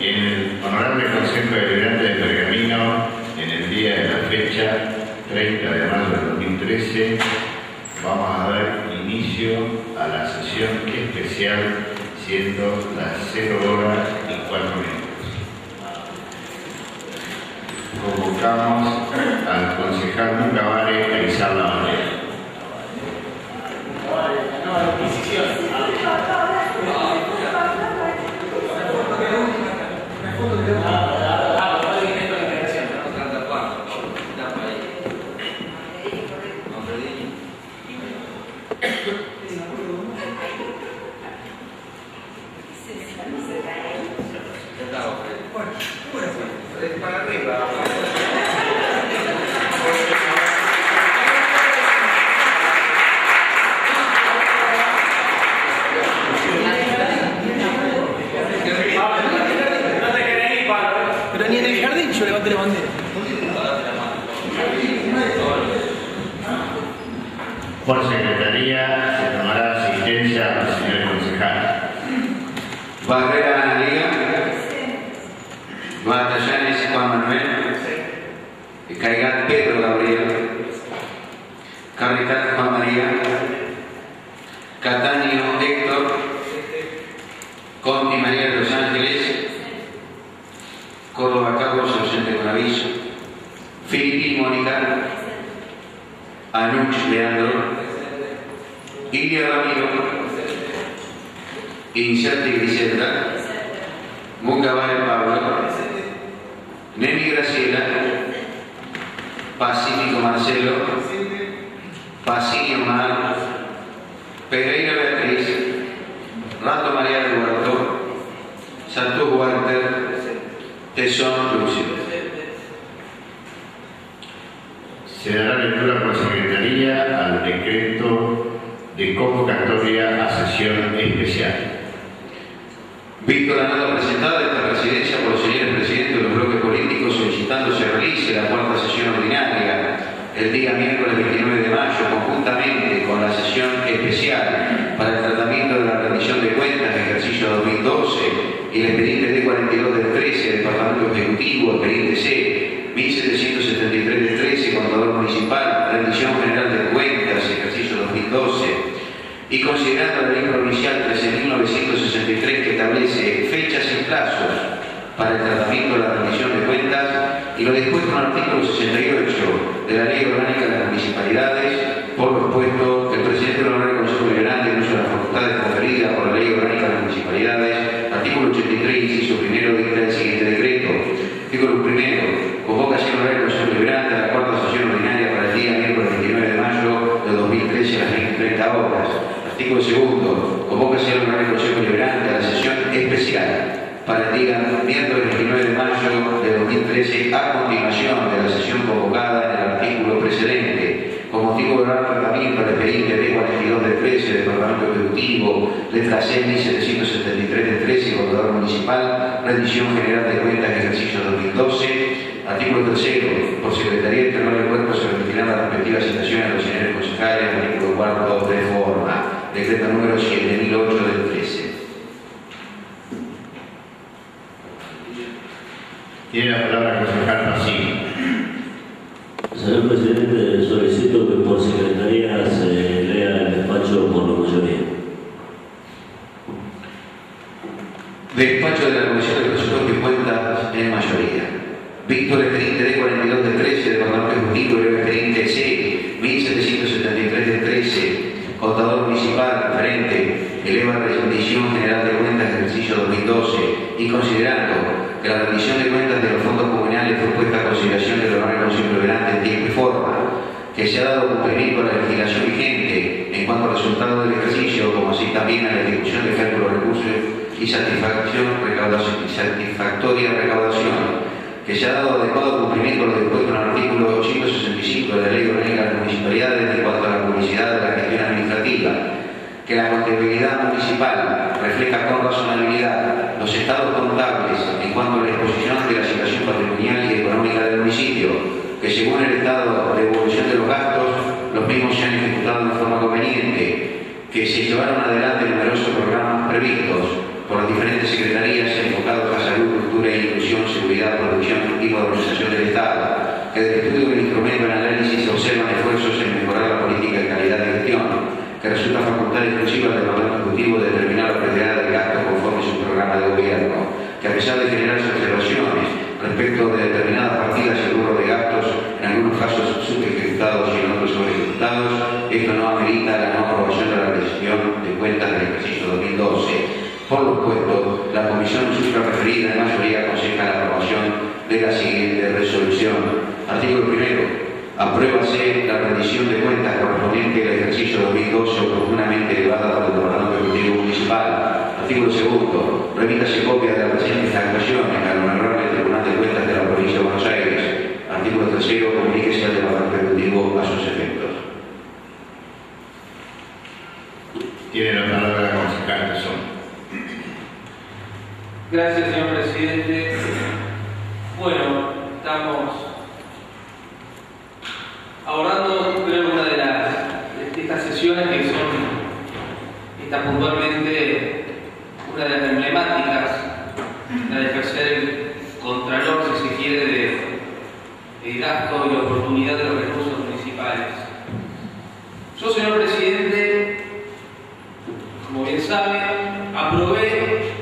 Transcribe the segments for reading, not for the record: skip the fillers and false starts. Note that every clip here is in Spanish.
En el Honorable Consejo Deliberante de Pergamino, en el día de la fecha 30 de mayo de 2013, vamos a dar inicio a la sesión especial, siendo las 0:04. Convocamos al concejal Mucavare a izar la bandera. Pero ni en el jardín yo levanté la bandera. Por secretaría se tomará asistencia al señor concejal. Barrera Ana Liga, Matallanes Juan Manuel, Caigat Pedro Gabriel, Carrital Juan María, Cataño Héctor, Conti María de los Ángeles, Córdoba Carlos ausente con aviso, Filipín Mónica, Anuch Leandro, Ilia Ramiro, Iniciante Griselda, Mucavare Pablo, Nemi Graciela, Pacífico Marcelo, Pacini Omar, Pereira Beatriz, Rato María Eduardo, Santos Walter, Tesón Lucio. Se dará lectura por secretaría al decreto de convocatoria a sesión especial. Visto la nota presentada de esta presidencia por los señores presidentes de los bloques políticos solicitando se realice la cuarta sesión ordinaria el día miércoles 29 de mayo, conjuntamente con la sesión especial para el tratamiento de la rendición de cuentas de ejercicio 2012 y el expediente D42 del 13, Departamento Ejecutivo, expediente C 1773 del 13, Contador Municipal, rendición general de cuentas, ejercicio 2012, y considerando la ley provincial 13.963 que establece fechas y plazos para el tratamiento de la rendición de cuentas y lo dispuesto en el artículo 68 de la Ley Orgánica de las Municipalidades, por lo expuesto, el presidente del Honorable Consejo Deliberante, en uso de las facultades conferidas por la Ley Orgánica de las Municipalidades, artículo 83, inciso primero, dicta el siguiente decreto. Artículo primero, convoca al Honorable Consejo Deliberante a la cuarta sesión ordinaria para el día miércoles 29 de mayo de 2013 a las 20:30 horas. Artículo segundo, convoca al Honorable Consejo Deliberante a la sesión especial para el día miércoles 29 de mayo de 2013 a continuación de la sesión convocada en el artículo precedente, con motivo de dar tratamiento al expediente D42 del 13, Departamento Ejecutivo, letra C 1773 del 13, Contador Municipal, rendición general de cuentas de ejercicio 2012. Artículo tercero, por Secretaría de Interior del Cuerpo se remitirán las respectivas citaciones a los señores concejales. Artículo cuarto, de forma. Decreto número 7008 del 13. Tiene la palabra el concejal Pacini. Señor presidente, solicito que por secretaría se lea el despacho por la mayoría. Despacho de la Comisión de Presupuesto y Cuentas en mayoría. Víctor, expediente D42 del 13, Departamento Ejecutivo, y el expediente C 1773 del 13, Contador Municipal, referente, eleva la rendición general de cuentas del ejercicio 2012 y considerando que la rendición de cuentas de los fondos comunales fue puesta a consideración del Honorable Consejo Deliberante en tiempo y forma, que se ha dado cumplimiento a la legislación vigente en cuanto al resultado del ejercicio, como así también a la ejecución de cálculos de recursos y satisfactoria recaudación, que se ha dado adecuado cumplimiento a lo dispuesto en el artículo 165 de la Ley Orgánica de las Municipalidades en cuanto a la publicidad de la gestión administrativa, que la contabilidad municipal refleja con razonabilidad los estados contables en cuanto a la exposición de la situación patrimonial y económica del municipio, que según el estado de evolución de los gastos, los mismos se han ejecutado de forma conveniente, que se llevaron adelante numerosos programas previstos por las diferentes secretarías enfocados a salud, cultura pesar de generar observaciones respecto de determinadas partidas y rubros de gastos, en algunos casos subejecutados y en otros sobreejecutados, esto no amerita la no aprobación de la rendición de cuentas del ejercicio 2012. Por lo puesto, la comisión suprarreferida en mayoría aconseja la aprobación de la siguiente resolución. Artículo primero. Apruébase la rendición de cuentas correspondiente al ejercicio 2012 oportunamente elevada por el Departamento Ejecutivo Municipal. Artículo segundo. Remítase copia de las presentes actuaciones al Honorable Tribunal de Cuentas de la Provincia de Buenos Aires. Artículo tercero. Comuníquese al Departamento Ejecutivo a sus efectos. Tiene la palabra la concejal Tazón. Gracias, señor presidente. Bueno, estamos abordando, creo, una de estas sesiones que está puntualmente una de las emblemáticas, la de ejercer el contralor, si se quiere, de gasto y oportunidad de los recursos municipales. Yo, señor presidente, como bien sabe, aprobé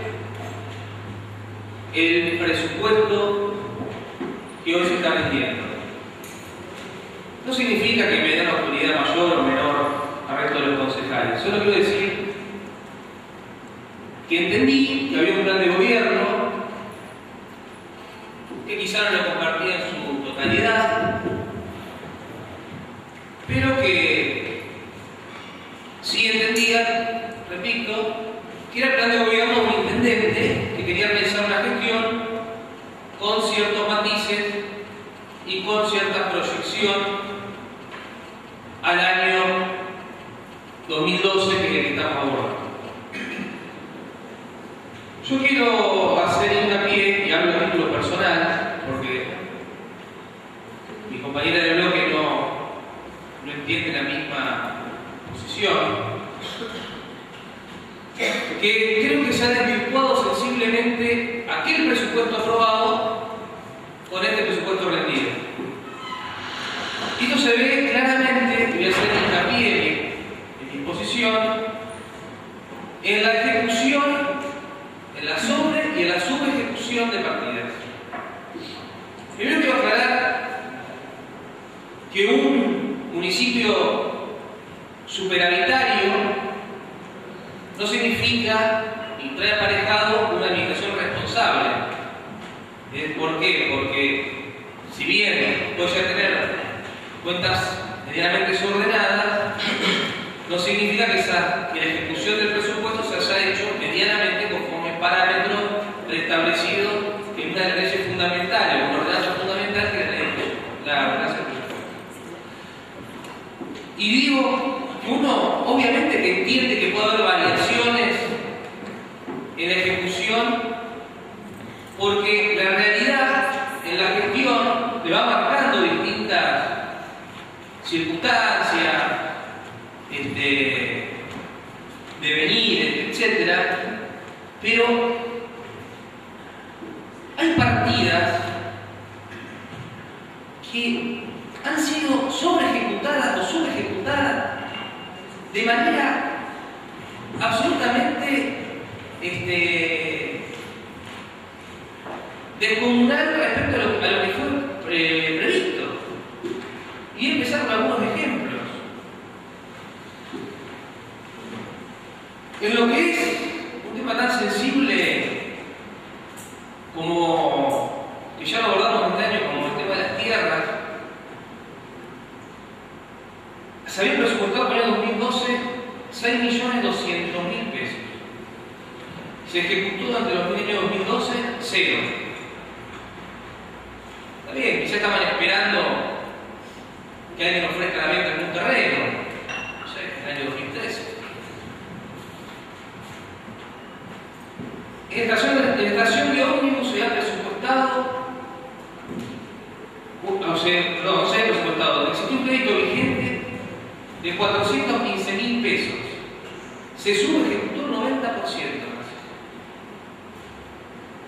el presupuesto que hoy se está vendiendo. No significa que me den autoridad mayor o menor al resto de los concejales. Solo quiero decir que entendí que había un plan de gobierno que quizá no lo compartía en su totalidad, pero que sí entendía, repito, que era el plan de gobierno de un intendente que quería realizar una gestión con ciertos matices y con cierta proyección al año 2012, que es el que estamos abordando. Yo quiero hacer hincapié, y hablo a título personal, porque mi compañera de bloque no entiende la misma posición, que creo que se ha desvirtuado sensiblemente aquel presupuesto aprobado con este presupuesto rendido. Y esto se ve claramente, voy a hacer hincapié en mi posición, en la ejecución, en la sobre y en la subejecución de partidas. Primero quiero aclarar que un municipio superavitario no significa y trae aparejado una administración responsable. ¿Por qué? Porque si bien puede tener cuentas medianamente desordenadas, no significa que la ejecución del presupuesto se haya hecho medianamente conforme parámetros preestablecidos en una de las leyes fundamentales, una ordenanza fundamental que es la ordenanza del presupuesto. Y digo que uno obviamente que entiende que puede haber variaciones en la ejecución, porque la realidad en la gestión le va marcando distintas circunstancias, devenires, etc. Pero hay partidas que han sido sobreejecutadas o subejecutadas de manera absolutamente descomunal respecto a lo que fue previsto. Y empezar con algunos ejemplos. En lo que es un tema tan sensible como que ya lo abordamos este año, como el tema de las tierras, se había presupuestado para el 2012 6.200.000 pesos. Se ejecutó durante el año 2012 cero. Está bien, quizá estaban esperando que alguien ofrezca la venta algún terreno, no sé, en el año 2013. En la estación de ómnibus se ha presupuestado, se ha presupuestado, existió un crédito vigente de 415.000 pesos. Se subejecutó el 90%.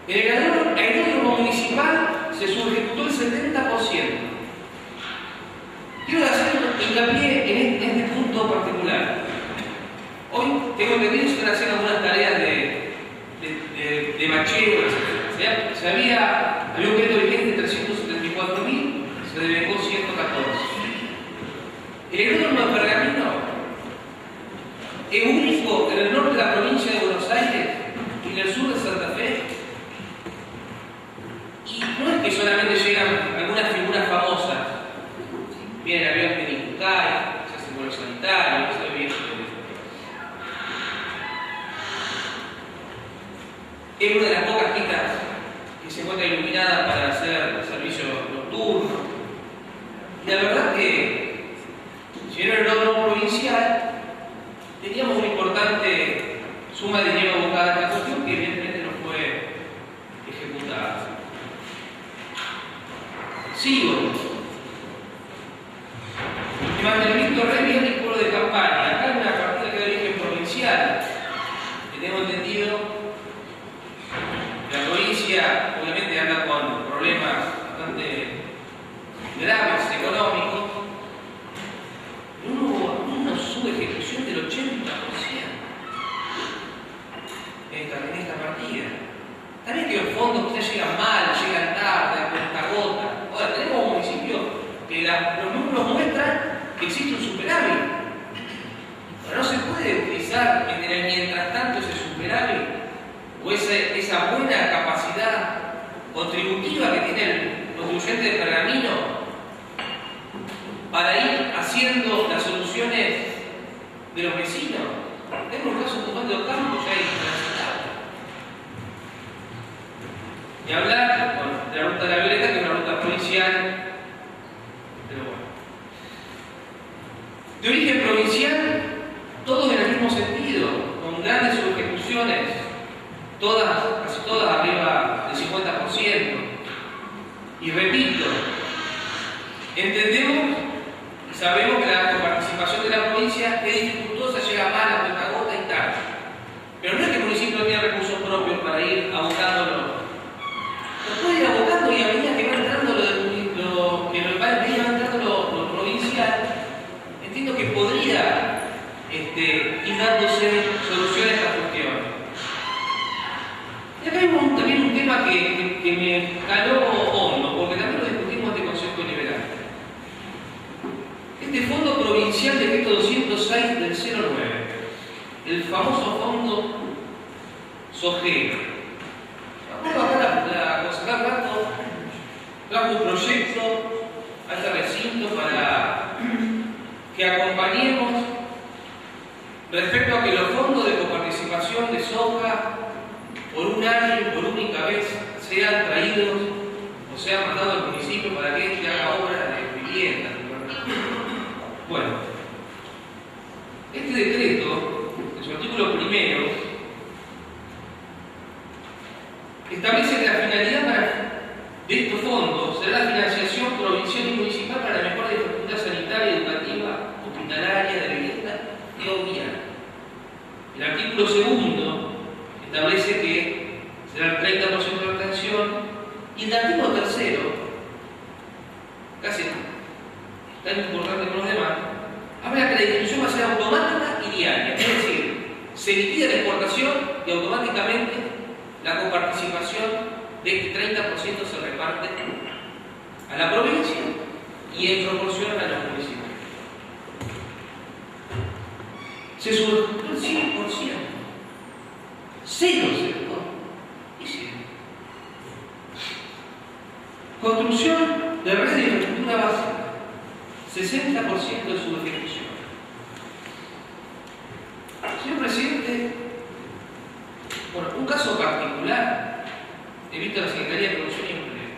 En el aeródromo municipal se subejecutó el 70%. Quiero hacer hincapié en este punto particular. Hoy tengo entendido que se están haciendo algunas tareas de macheo, se Es una de las pocas quitas que se encuentra iluminada para hacer servicio nocturno. Y la verdad que, si era el órgano provincial, teníamos una importante suma de dinero abocada a esta cuestión que evidentemente no fue ejecutada. Sigo. Mantenimiento Rey y pueblo de campaña. Acá hay una partida que de origen provincial. Que tengo entendido, la provincia obviamente anda con problemas bastante graves económicos. Hubo una subejecución del 80% en esta partida. También que los fondos quizás llegan mal, llegan tarde, a cuentagota. Ahora, tenemos un municipio que los números muestran que existe un superávit. Pero no se puede utilizar mientras tanto ese superávit o esa buena capacidad contributiva que tiene el contribuyente de Pergamino para ir haciendo las soluciones de los vecinos. Tenemos un caso puntual de Ocampo ya intransitable. Y hablar de la ruta de la Violeta, que es una ruta provincial, pero bueno. De origen provincial, todos en el mismo sentido, con grandes subejecuciones, casi todas arriba del 50%. Y repito, entendemos y sabemos que la participación de la provincia es dificultosa, llega mal, a cuentagota y tal. Pero no es que el municipio no tenga recursos propios para ir abotándolo. Lo puede ir abotando y a medida que va entrando lo provincial, entiendo que podría ir dándose soluciones a esta cuestión. Y acá hay también un tema que me caló hondo, porque también lo discutimos en este Consejo Liberal. Este Fondo Provincial Decreto 206 del 09, el famoso Fondo Sojero. Acá la concejal Rato trajo un proyecto a este recinto para que acompañemos respecto a que los fondos de coparticipación de soja por un año y por única vez sean traídos o sean mandados al municipio para que éste haga obras de vivienda. Bueno, este decreto, en su artículo primero, establece que la finalidad de estos fondos será la financiación provincial y municipal para la mejora de infraestructura sanitaria, educativa, hospitalaria, de vivienda y obviamente. El artículo segundo establece que será el 30% de la obtención y el artículo tercero, casi tan importante como los demás, habla que la distribución va a ser automática y diaria, es decir, se liquida la exportación y automáticamente la coparticipación de este 30% se reparte a la provincia y en proporción a los municipios. Se subió el 100%. Cero se dejó. Y cero. Construcción de red de infraestructura básica. 60% de su ejecución. Señor presidente, bueno, un caso particular, he visto la Secretaría de Producción y Empleo.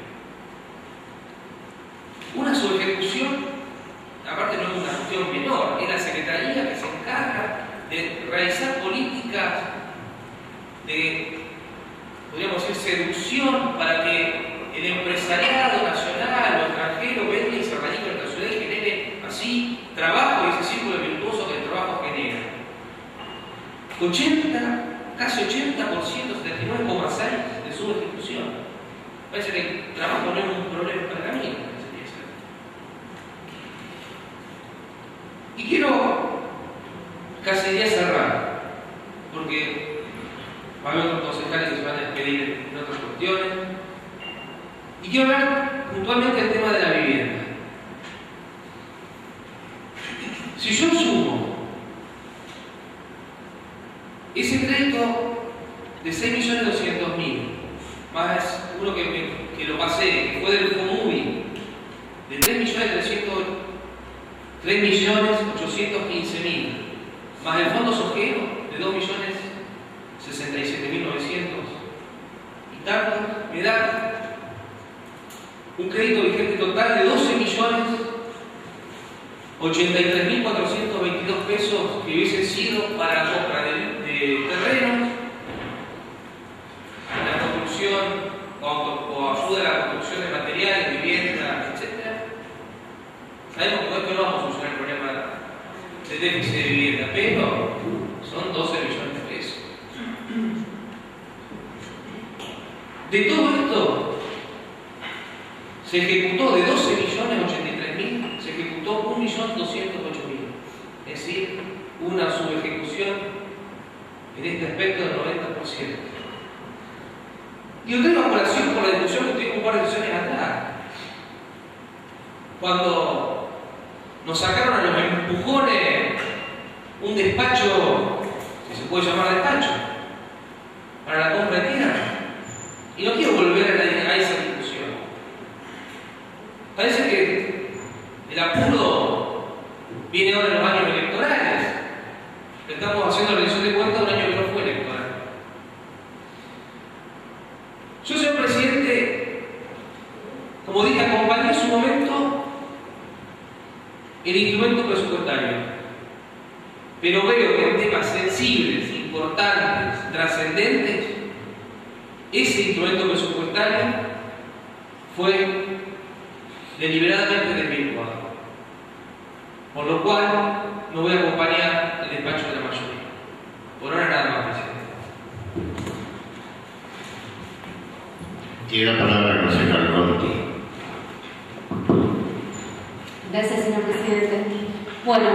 Una subejecución, aparte no es una cuestión menor, es la Secretaría que se encarga de realizar políticas de, podríamos decir, seducción para que el empresariado nacional o extranjero venga y se radique en la ciudad y genere así trabajo y ese círculo virtuoso que el trabajo genera. Casi 80%, 79,6% de su ejecución. Parece que el trabajo no es un problema para mí. Y quiero casi ya cerrar, porque va a haber otros concejales que se van a despedir en otras cuestiones. Y quiero hablar puntualmente del tema de la vivienda. Si yo sumo ese crédito de 6.200.000, más uno que lo pasé, que fue del FOMUBI, de 3.815.000, más el fondo sojero de 2.067.900, tanto, me da un crédito vigente total de 12.083.422 pesos que hubiesen sido para la compra de terrenos, la construcción o ayuda a la construcción de materiales, viviendas, etc. Sabemos que con esto no vamos a solucionar el problema del déficit de vivienda, pero son 12 millones de pesos. De todo esto, se ejecutó de 12.083.000, se ejecutó 1.208.000. Es decir, una subejecución en este aspecto del 90%. Y lo traigo a colación por la discusión que tuvimos un par de sesiones atrás. Cuando nos sacaron a los empujones un despacho, si se puede llamar despacho, para la compra de tierra. Y no quiero volver a esa discusión. Parece que el apuro viene ahora en los años electorales. Estamos haciendo rendición de cuentas de un año que no fue electoral. Yo, señor presidente, como dije, acompañé en su momento el instrumento presupuestario. Pero veo que en temas sensibles, importantes, trascendentes, ese instrumento presupuestario fue deliberadamente desvirtuado. Por lo cual, no voy a acompañar el despacho de la mayoría. Por ahora nada más, presidente. Tiene la palabra el concejal Conti. Gracias, señor presidente. Bueno,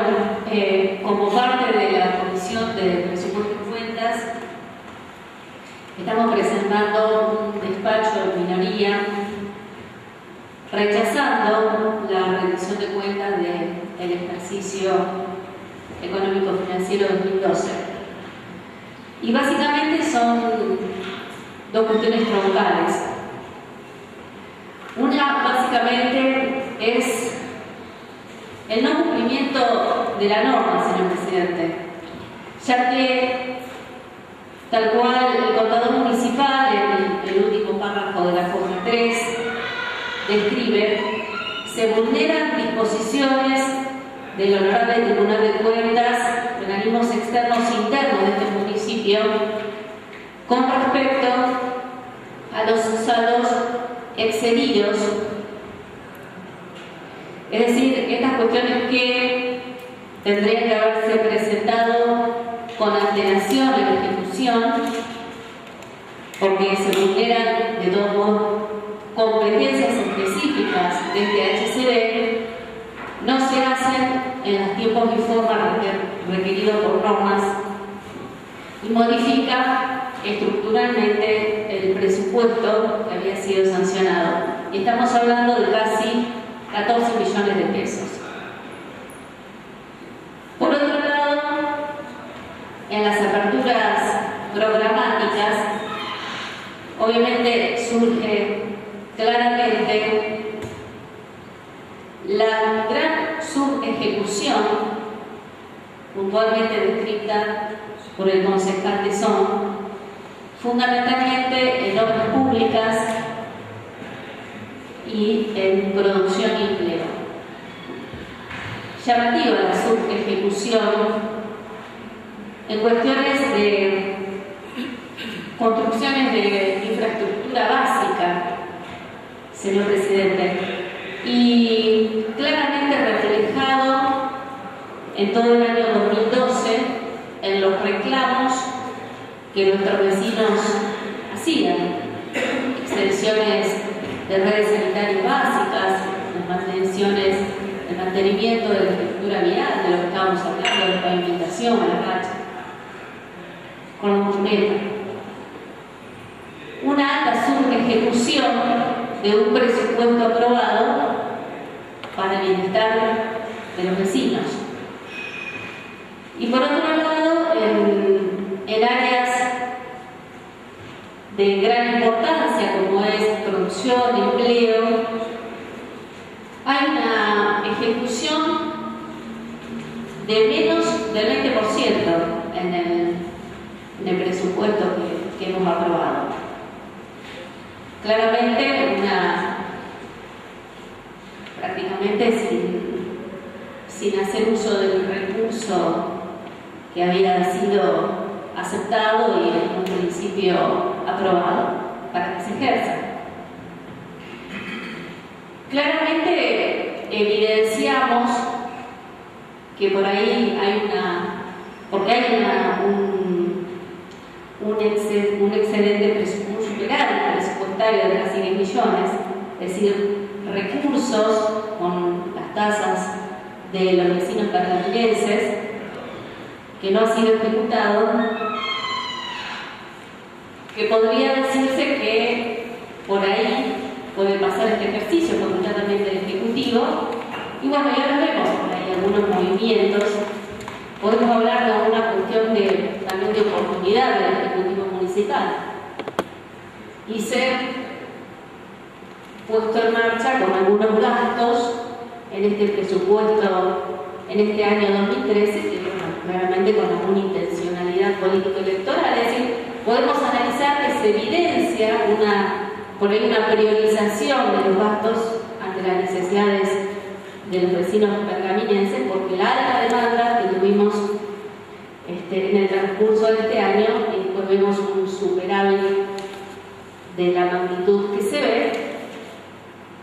como parte de la Comisión de Presupuesto y Cuentas, estamos presentando un despacho de minoría rechazando la rendición de cuentas del ejercicio económico-financiero 2012. Y básicamente son dos cuestiones troncales. Una, básicamente, es el no cumplimiento de la norma, señor presidente, ya que, tal cual el contador municipal, en el último párrafo de la forma 3, describe, se vulneran disposiciones del Honorable Tribunal de Cuentas, organismos externos e internos de este municipio, con respecto a los saldos excedidos. Es decir, estas cuestiones que tendrían que haberse presentado con antelación en la ejecución, porque se vulneran de todos modos competencias específicas de este HCD, no se hacen en los tiempos y formas requeridos por normas y modifica estructuralmente el presupuesto que había sido sancionado. Y estamos hablando de casi 14 millones de pesos. Por otro lado, en las aperturas programáticas, obviamente surge claramente la gran subejecución, puntualmente descrita por el concejal Tesón, fundamentalmente en obras públicas y en producción y empleo. Llamativa la subejecución en cuestiones de construcciones de infraestructura básica, señor presidente, y claramente reflejado en todo el año 2012 en los reclamos que nuestros vecinos hacían, extensiones de redes sanitarias básicas, mantenciones de mantenimiento de la estructura vial, de lo que estábamos hablando, de la pavimentación, la racha, con los monumentos. Una alta subejecución de un presupuesto aprobado para el bienestar de los vecinos. Y por otro lado, en áreas de gran importancia como es producción, empleo, hay una ejecución de menos del 20% en el presupuesto que hemos aprobado. claramente prácticamente sin hacer uso del recurso que había sido aceptado y en un principio aprobado para que se ejerza. Claramente evidenciamos que por ahí hay un excedente presupuestario de casi 10 millones, es decir, recursos con las tasas de los vecinos pergaminenses que no ha sido ejecutado, que podría decirse que por ahí puede pasar este ejercicio completamente del Ejecutivo. Y bueno, ya lo vemos por ahí algunos movimientos. Podemos hablar de una cuestión también de oportunidad del Ejecutivo Municipal y ser puesto en marcha con algunos gastos en este presupuesto, en este año 2013, que claramente con alguna intencionalidad político-electoral. Es decir, podemos analizar que se evidencia por ahí una priorización de los gastos ante las necesidades de los vecinos pergaminenses, porque la alta demanda que tuvimos en el transcurso de este año, y después vemos un superávit de la magnitud que se ve,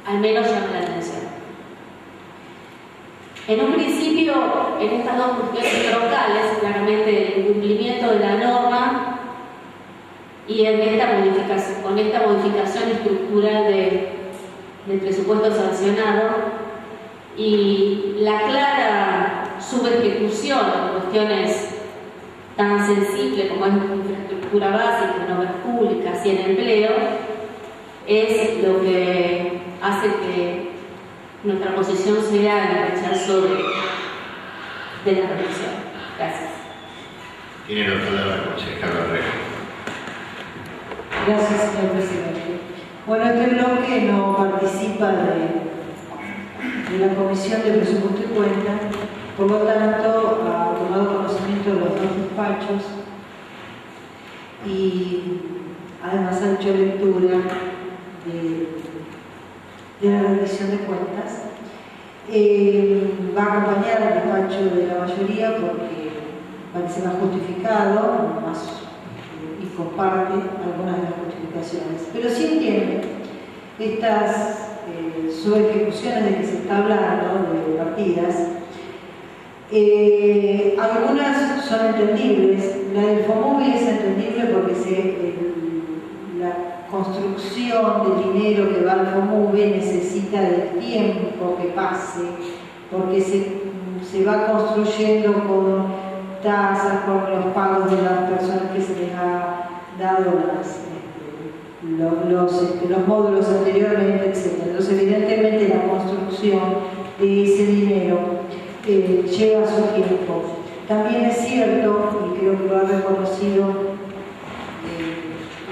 al menos llama la atención. En un principio, en estas dos cuestiones troncales, claramente el incumplimiento de la norma y con esta modificación estructural del presupuesto sancionado y la clara subejecución en cuestiones tan sensibles como es infraestructura básica, en obras públicas y en empleo, es lo que hace que nuestra posición sea el rechazo de la revisión. Gracias. Tiene la palabra el concejal Barrera. Gracias, señor presidente. Bueno, este bloque no participa de la Comisión de Presupuesto y Cuenta, por lo tanto ha tomado conocimiento de los dos despachos y además ha hecho lectura de la rendición de cuentas. Va a acompañar al despacho de la mayoría porque parece más justificado y comparte algunas de las justificaciones, pero sí entiende estas subejecuciones de que se está hablando, de partidas. Algunas son entendibles. La del FOMUBI es entendible porque la construcción del dinero que va al FOMUBI necesita del tiempo que pase, porque se va construyendo con tasas, con los pagos de las personas que se les ha dado los módulos anteriormente, etc. Entonces, evidentemente, la construcción de ese dinero lleva su tiempo. También es cierto, y creo que lo han reconocido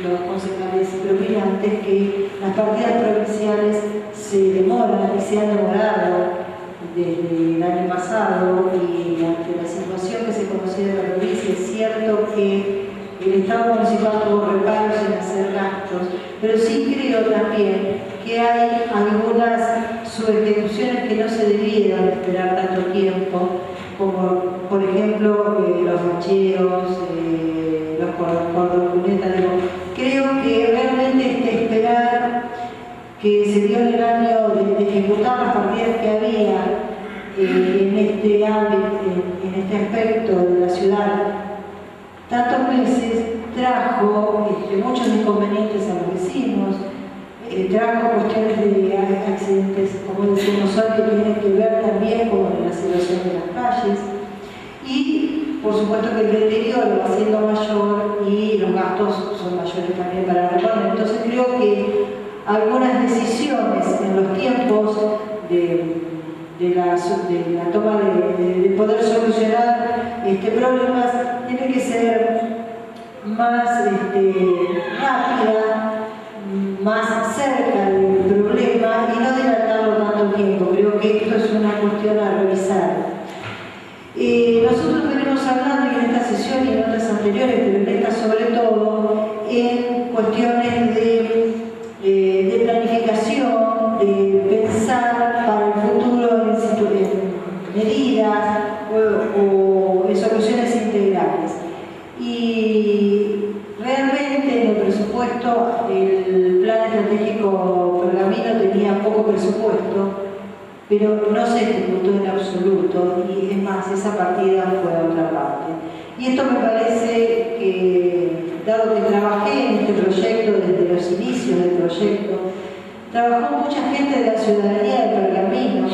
los concejales predominantes, que las partidas provinciales se demoran y se han demorado desde el año pasado, y ante la situación que se conocía de la provincia, es cierto que el Estado municipal tuvo reparos en hacer gastos, pero sí creo también que hay algunas subejecuciones que no se debieran esperar tanto tiempo, como por ejemplo los bacheos, los cordocunetas. Creo que realmente esperar que se dio en el año de ejecutar las partidas que había en este ámbito, en este aspecto de la ciudad, tantos meses, trajo muchos inconvenientes a los vecinos, trajo cuestiones de accidentes, como decimos hoy, que tienen que ver también con la situación de las calles, y por supuesto que el deterioro va siendo mayor y los gastos son mayores también para reponer. Entonces creo que algunas decisiones en los tiempos de la toma de poder solucionar problemas tiene que ser más rápida, más cerca del problema y no dilatarlo tanto tiempo. Creo que esto es una cuestión a revisar. Nosotros venimos hablando y en esta sesión y en anteriores, pero en esta sobre todo, en cuestiones de supuesto, el plan estratégico Pergamino tenía poco presupuesto, pero no se ejecutó en absoluto, y es más, esa partida fue a otra parte. Y esto me parece que, dado que trabajé en este proyecto desde los inicios del proyecto, trabajó mucha gente de la ciudadanía de Pergamino,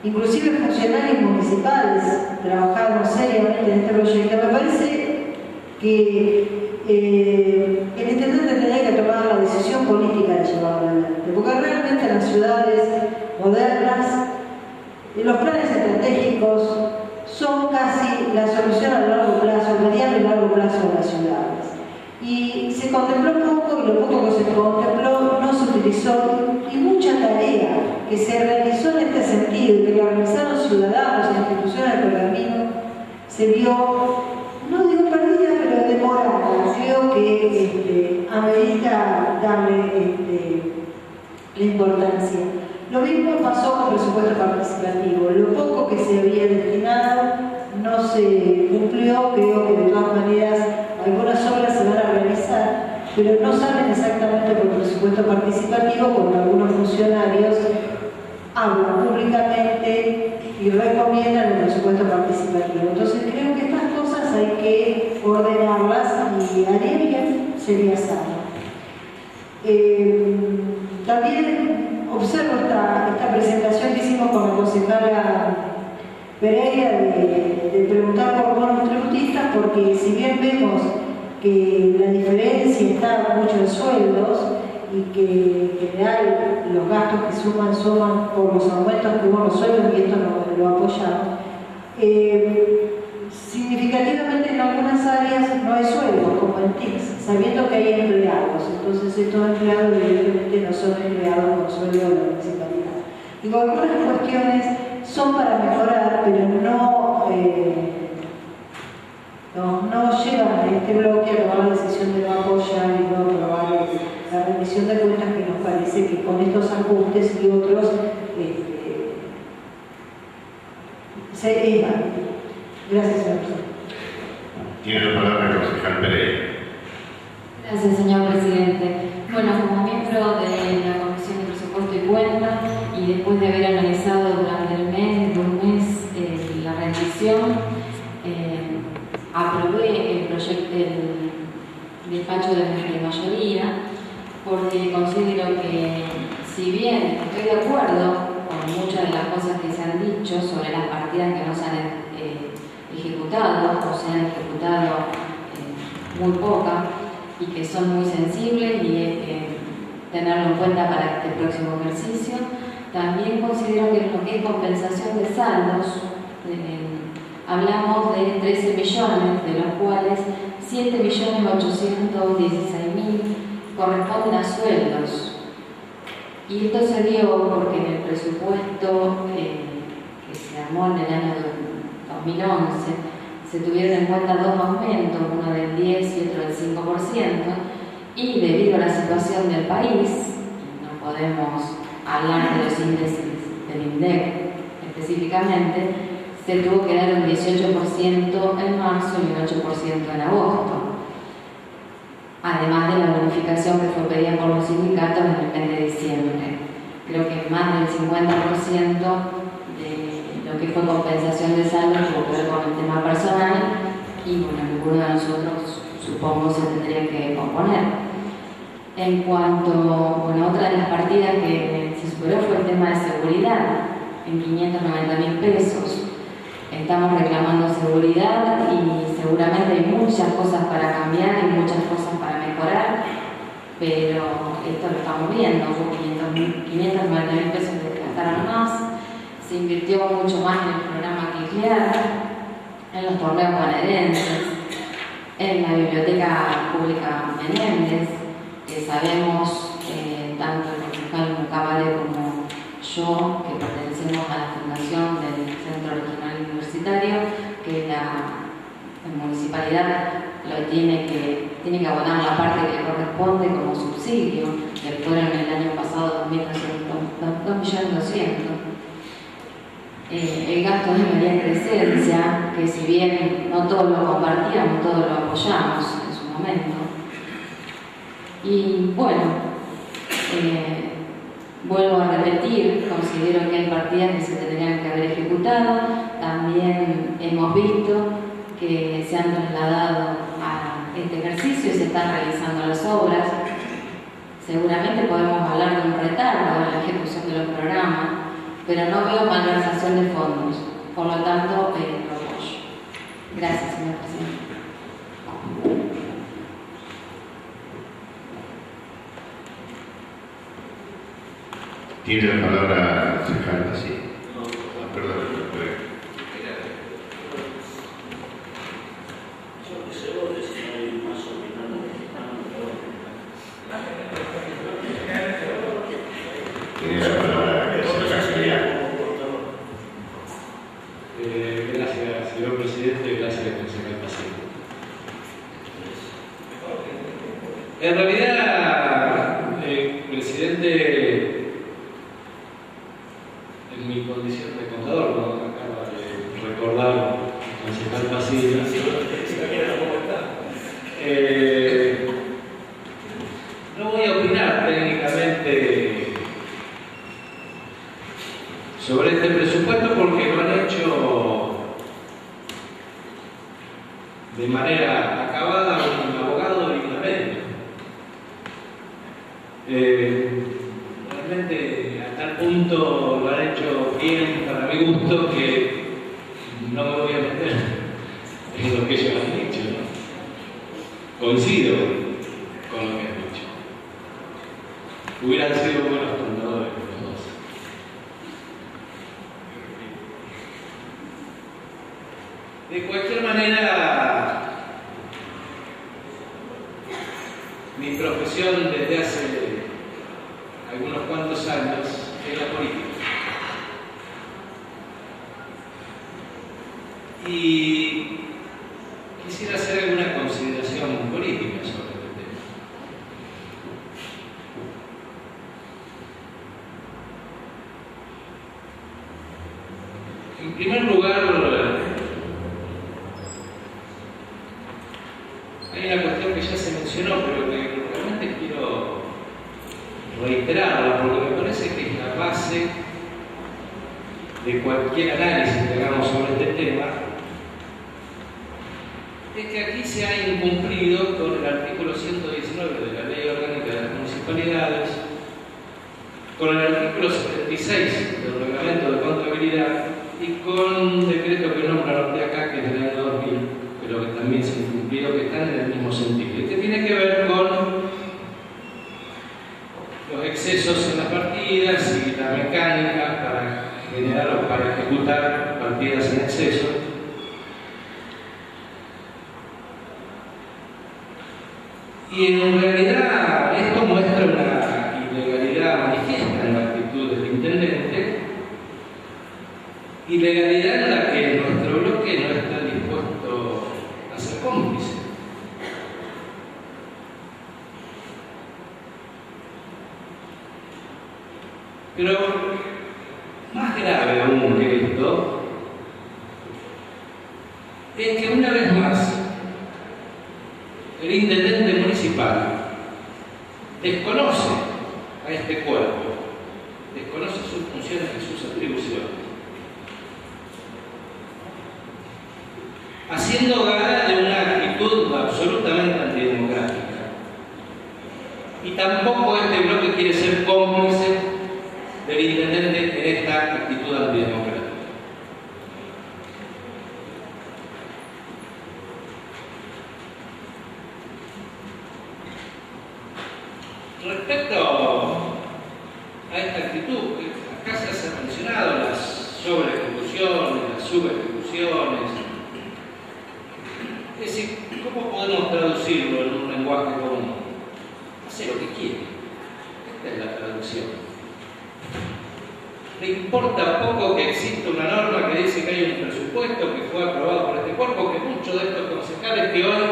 inclusive funcionarios municipales trabajaron seriamente en este proyecto. Me parece que el intendente tenía que tomar la decisión política de llevarlo adelante, porque realmente en las ciudades modernas los planes estratégicos son casi la solución a largo plazo, mediano y largo plazo de las ciudades. Y se contempló poco, y lo poco que se contempló no se utilizó, y mucha tarea que se realizó en este sentido y que realizaron ciudadanos e instituciones del Pergamino se vio, no digo perdida, pero demorada. Creo que amerita darle la importancia. Lo mismo pasó con el presupuesto participativo. Lo poco que se había destinado no se cumplió. Creo que de todas maneras algunas obras se van a realizar, pero no salen exactamente por el presupuesto participativo, porque algunos funcionarios hablan públicamente y recomiendan el presupuesto participativo. Entonces creo que estas cosas hay que ordenarlas, y haría bien, sería sano. También observo esta presentación que hicimos con la concejala Pereira de preguntar por bonos tributistas, porque si bien vemos que la diferencia está mucho en sueldos, y que en general los gastos que suman por los aumentos que hubo en los sueldos, y esto lo apoyamos, significativamente en algunas áreas no hay sueldos, como en TICS, sabiendo que hay empleados. Entonces estos empleados evidentemente no son empleados con sueldo de la municipalidad. Digo, algunas cuestiones son para mejorar, pero no llevan a este bloque a tomar la decisión de no apoyar y no aprobar la rendición de cuentas, que nos parece que con estos ajustes y otros se iban. Gracias, señor presidente. Tiene la palabra el concejal Pereira. Gracias, señor presidente. Bueno, como miembro de la Comisión de Presupuesto y Cuenta, y después de haber analizado durante un mes la rendición, aprobé el despacho de mayoría, porque considero que, si bien estoy de acuerdo con muchas de las cosas que se han dicho sobre las partidas que no se han ejecutado, o se han ejecutado muy pocas, y que son muy sensibles, y hay que tenerlo en cuenta para este próximo ejercicio, también considero que en lo que es compensación de saldos, hablamos de 13 millones, de los cuales 7.816.000 corresponden a sueldos. Y esto se dio porque en el presupuesto que se armó en el año 2011 se tuvieron en cuenta dos aumentos, uno del 10 y otro del 5%, y debido a la situación del país, no podemos hablar de los índices del INDEC específicamente, se tuvo que dar un 18% en marzo y un 8% en agosto, además de la bonificación que fue pedida por los sindicatos en el mes de diciembre. Creo que más del 50% de lo que fue compensación de saldo tuvo que ver con el tema personal, y bueno, ninguno de nosotros, supongo, se tendría que oponer. En cuanto, bueno, otra de las partidas que se superó fue el tema de seguridad, en 590.000 pesos. Estamos reclamando seguridad, y seguramente hay muchas cosas para cambiar y muchas cosas para mejorar, pero esto lo estamos viendo. Hubo 590.000 pesos que gastaron más, se invirtió mucho más en el programa Quiclear, en los torneos bonaerenses, en la biblioteca pública Menéndez, que sabemos, tanto el concejal Mucabale como yo, que pertenecemos a la fundación del Centro Regional Universitario, que la municipalidad tiene que abonar la parte que le corresponde como subsidio, que fueron el año pasado 2.200.000. El gasto de María Crescencia, que si bien no todos lo compartíamos, todos lo apoyamos en su momento. Y bueno, vuelvo a repetir, considero que hay partidas que se tendrían que haber ejecutado. También hemos visto que se han trasladado a este ejercicio y se están realizando las obras. Seguramente podemos hablar de un retardo en la ejecución de los programas, pero no veo malversación de fondos. Por lo tanto, lo apoyo. Gracias, señor presidente. Tiene la palabra el concejal así. Perdón. Tiene la palabra el concejal Julián. Gracias, señor presidente. Gracias, concejal Paciente. En realidad, presidente, en mi condición de contador, como acaba de recordar el concejal Paciente, no voy a opinar técnicamente sobre este presupuesto porque lo han hecho de manera acabada un abogado y una médica. Realmente a tal punto lo han hecho bien para mi gusto que no me voy a meter en lo que ellos han dicho, ¿no? Coincido con lo que han dicho. Hubieran sido buenos contadores los dos. De cualquier manera, mi profesión desde hace algunos cuantos años es la política. Y quisiera hacer alguna consideración política sobre este tema. En primer lugar, hay una cuestión que ya se mencionó, pero que realmente quiero reiterarla, porque me parece que es la base de cualquier análisis que hagamos sobre este tema, es que aquí se ha incumplido con el artículo 119 de la Ley Orgánica de las Municipalidades, con el artículo 76 del Reglamento de Contabilidad y con un decreto que nombra de acá, que es del año 2000, pero que también se ha incumplido, que están en el mismo sentido, y que tiene que ver con los excesos en las partidas y la mecánica para generar o para ejecutar partidas en exceso. Y en realidad esto muestra una ilegalidad manifiesta en la actitud del intendente, ilegalidad en la que nuestro bloque no está dispuesto a ser cómplice. Pero más grave aún que esto es que una vez más el intendente municipal desconoce a este cuerpo, desconoce sus funciones y sus atribuciones, haciendo gala de una actitud absolutamente antidemocrática. Y tampoco este bloque quiere ser cómplice del intendente en esta actitud antidemocrática. Respecto a esta actitud, acá se han mencionado las sobreejecuciones, las subejecuciones. Es decir, ¿cómo podemos traducirlo en un lenguaje común? Hace lo que quiere. Esta es la traducción. Le importa poco que exista una norma que dice que hay un presupuesto que fue aprobado por este cuerpo, que muchos de estos concejales que hoy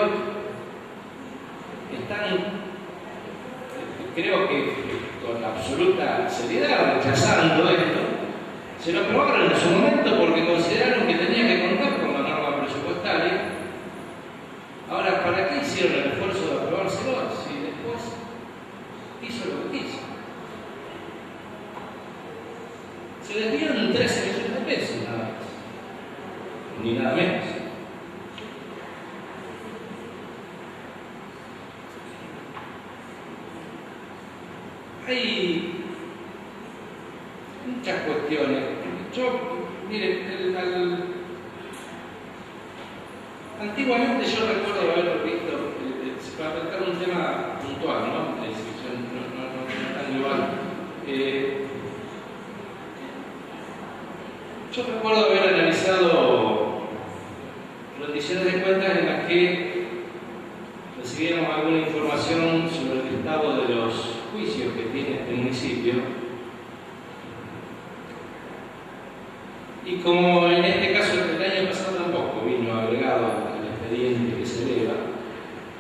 están, creo que con absoluta seriedad, rechazando esto, se lo aprobaron en su momento porque consideraron que tenía que contar con la norma presupuestaria. Ahora, ¿para qué hicieron el esfuerzo de aprobárselo si después hay muchas cuestiones. Mire, antiguamente yo recuerdo haber visto, para tratar un tema puntual, ¿no? No tan global. Yo recuerdo haber analizado rendiciones de cuentas en las que recibíamos alguna información sobre el estado de los juicios que tiene este municipio. Y como en este caso el año pasado tampoco vino agregado al expediente que se eleva,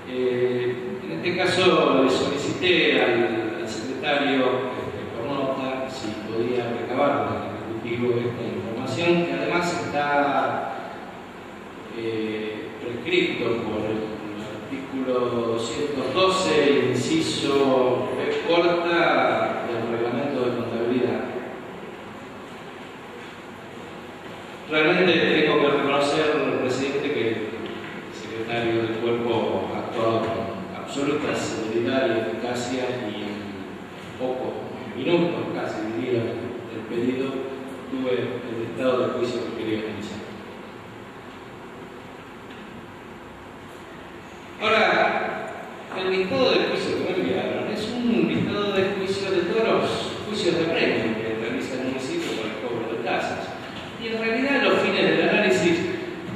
en este caso le solicité al secretario por nota si podía recabar del Ejecutivo esta información, que además está prescrito por el artículo 212, inciso B corta del reglamento de contabilidad. Realmente tengo que reconocer, presidente, que el secretario del cuerpo ha actuado con absoluta celeridad y eficacia y en pocos minutos, casi diría, del pedido, tuve el estado de juicio que quería analizar. Ahora, el listado de juicios que me enviaron es un listado de juicios de todos los juicios de premio que realiza el municipio por el cobro de tasas. Y en realidad los fines del análisis,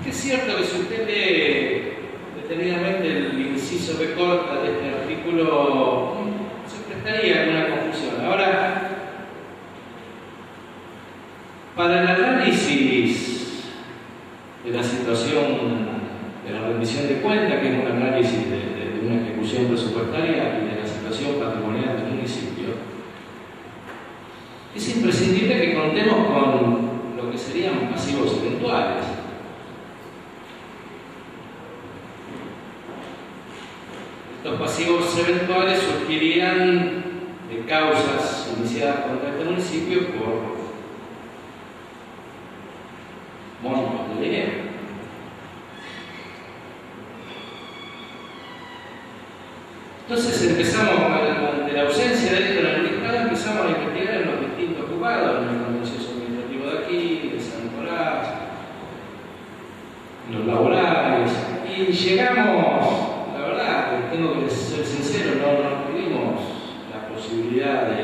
que es cierto que si usted lee detenidamente el inciso B corta de este artículo, se prestaría alguna confusión. Ahora, para el análisis de la situación de la rendición de cuentas, que es un análisis de una ejecución presupuestaria y de la situación patrimonial del municipio, es imprescindible que contemos con lo que serían pasivos eventuales. Estos pasivos eventuales surgirían de causas iniciadas contra este municipio por montos de dinero. Entonces empezamos, ante la ausencia de esto en el listado, empezamos a investigar en los distintos juzgados, en el contencioso administrativo de aquí, de San Nicolás, en los laborales, y llegamos, la verdad, tengo que ser sincero, no tuvimos la posibilidad de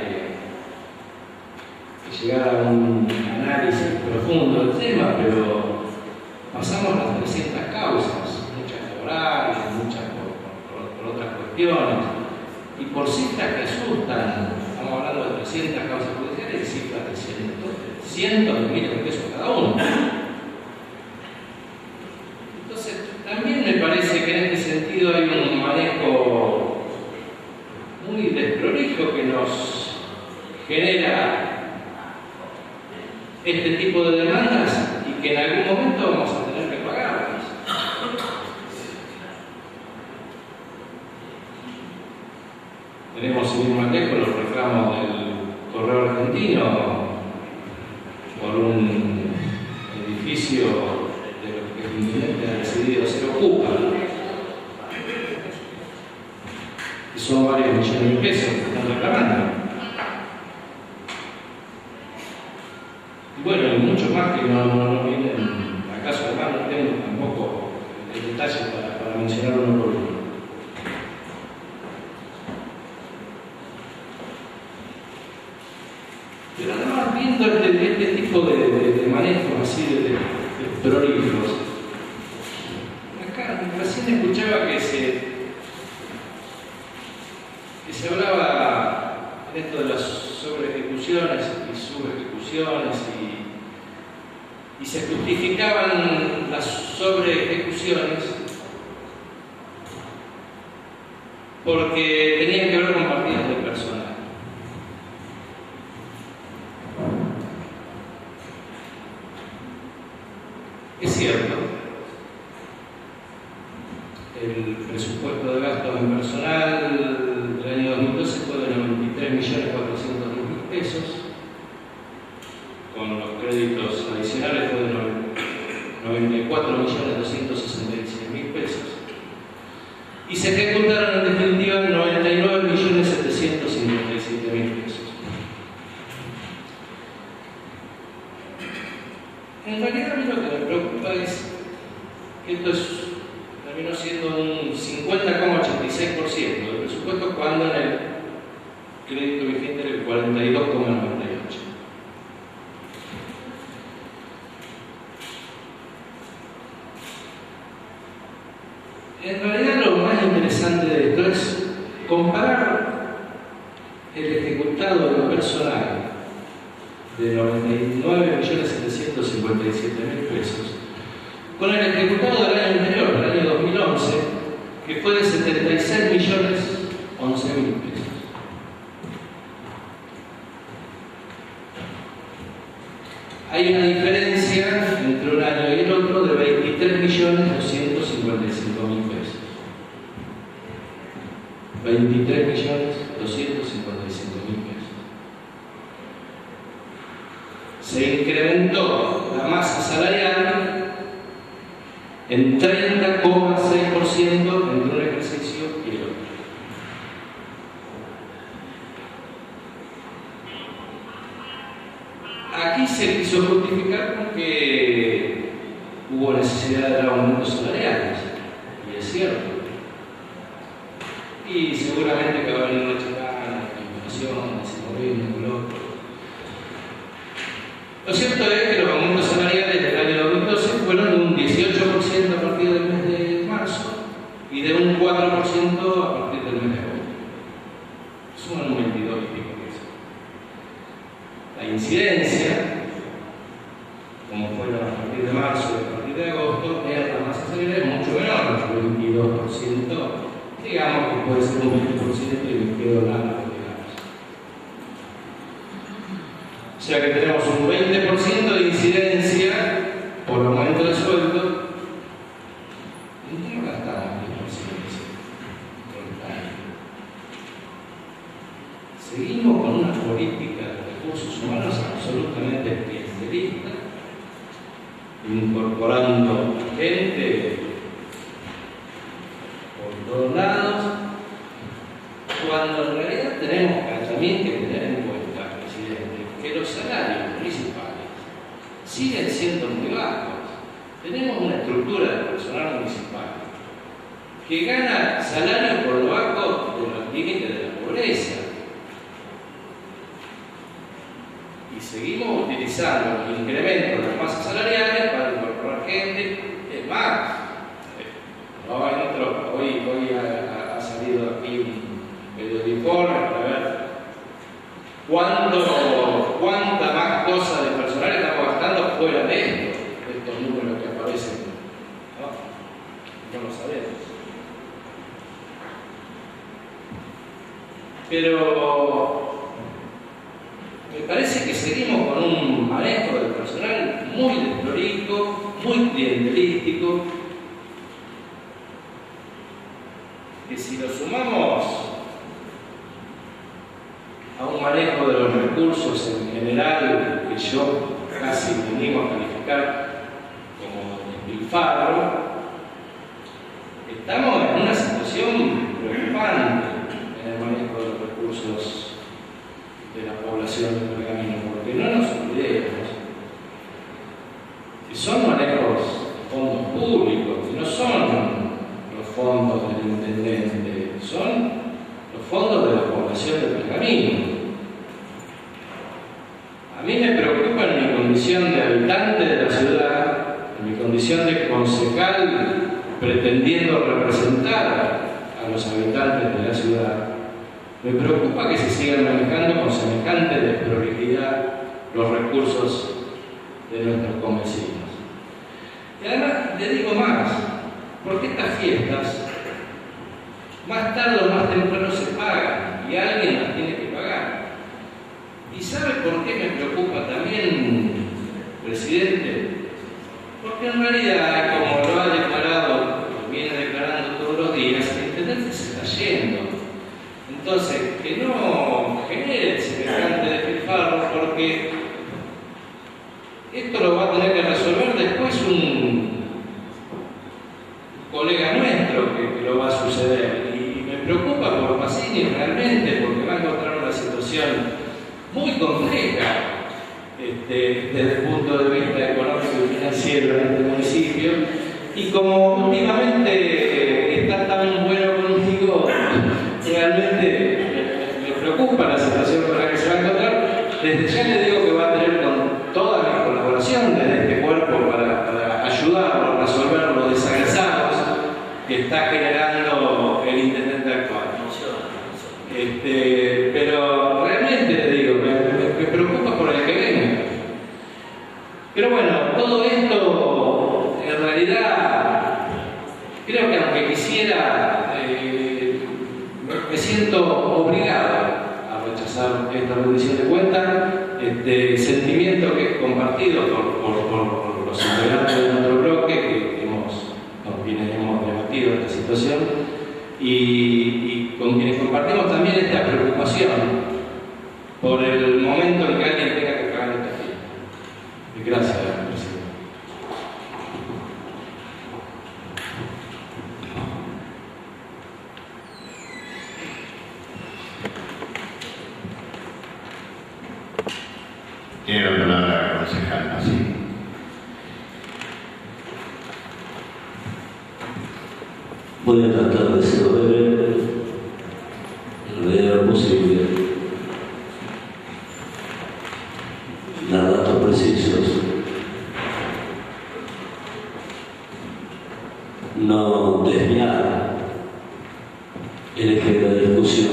llegar a un análisis profundo del tema, pero pasamos las 300 causas, muchas laborales, muchas por otras cuestiones, y por cifras que asustan, estamos hablando de 300 causas judiciales y cifras de cientos de miles de pesos cada uno. Entonces, también me parece que en este sentido hay un manejo muy desprolijo que nos genera este tipo de demandas y que en algún momento vamos a tener que pagarlas. Tenemos, sin ir más lejos, los reclamos del Correo Argentino por un edificio de lo que el intendente ha decidido se ocupa, y son varios millones de pesos que están reclamando. Y bueno, y muchos más que no vienen acaso, además no tengo tampoco el detalle para mencionar uno por uno. Pero además, viendo este tipo de manejos así de prolijos, acá recién escuchaba que se hablaba en esto de las sobreejecuciones y subejecuciones y se justificaban las sobreejecuciones porque tenían que ver con partidas de personal. Es cierto, el presupuesto de gastos en personal del año 2012 fue de 93.410.000 pesos, con los créditos adicionales fue de 94.266.000 pesos, y se ejecutaron en definitiva 99.900.000 cuando en el crédito vigente era el 42,98. En realidad lo más interesante de esto es comparar el ejecutado de lo personal de 99.757.000 pesos con el ejecutado del año anterior, del año 2011, que fue de 76.011.000 pesos. Hay una diferencia entre un año y el otro de 23.255.000 pesos. 23.255.000 pesos. Se incrementó la masa salarial en 30,6% entre un ejercicio y el otro. Aquí se quiso justificar porque hubo necesidad de dar aumentos salariales, y es cierto. Y seguramente que va a venir una chacana, la inflación, ese movimiento, lo otro. Lo cierto es que los aumentos salariales del año 2012 fueron de un 18% a partir del mes de marzo y de un 4% a partir del mes de agosto. Suman un 22 y pico pesos. La incidencia, como fueron a partir de marzo y a partir de agosto, en la masa salarial es mucho menor, el 22%, digamos que puede ser un 20% y me quedo nada, digamos. O sea que tenemos un 20% de incidencia por aumento de sueldo. ¿En qué no gastamos 10%? Seguimos con una política de recursos humanos absolutamente clientelista, incorporando gente por todos lados, cuando en realidad tenemos también que tener en cuenta, presidente, que los salarios municipales siguen siendo muy bajos. Tenemos una estructura de personal municipal que gana salario por debajo de los límites de la pobreza. Y seguimos utilizando el incremento de las masas salariales para incorporar gente. Es más, hoy ha salido aquí un medio de informe para ver cuánta más cosa de personal estamos gastando fuera de estos números que aparecen. No lo sabemos. Pero me parece que seguimos con un manejo del personal muy desprolijo, muy clientelístico, que si lo sumamos a un manejo de los recursos en general, que yo casi me animo a calificar como despilfarro, estamos en una situación preocupante en el manejo de los recursos de la población de Pergamino, porque no nos olvidemos que son manejos de fondos públicos, que no son los fondos del intendente, son los fondos de la población de Pergamino. A mí me preocupa en mi condición de habitante de la ciudad, en mi condición de concejal pretendiendo representar a los habitantes de la ciudad. Me preocupa que se sigan manejando con semejante desprolijidad los recursos de nuestros convecinos. Y además, le digo más, porque estas fiestas, más tarde o más temprano se pagan y alguien las tiene que pagar. ¿Y sabe por qué me preocupa también, presidente? Porque en realidad, como lo ha declarado, lo viene declarando todos los días, el intendente se está yendo. Entonces, que no genere semejante despilfarro, porque esto lo va a tener que resolver después un colega nuestro que lo va a suceder. Y me preocupa por Pacini realmente, porque va a encontrar una situación muy compleja desde el punto de vista económico y financiero en este municipio. Y como últimamente está tan bueno conmigo, realmente desde ya le digo que va a tener con toda mi colaboración desde este cuerpo para ayudarlo a resolver los desagrasados que está generando el intendente actual. Pero realmente le digo, me preocupa por el que venga. Pero bueno, todo esto en realidad creo que aunque quisiera, me siento obligado a rechazar esta rendición de cuentas, sentimiento que es compartido por los integrantes de nuestro bloque con quienes hemos debatido esta situación y con quienes compartimos también esta preocupación por el momento en que alguien tenga que pagar esta fiesta. Gracias, presidente. Tiene la palabra el concejal Masí. Voy a tratar de ser breve, en la medida de lo posible, dar datos precisos, no desviar el eje de la discusión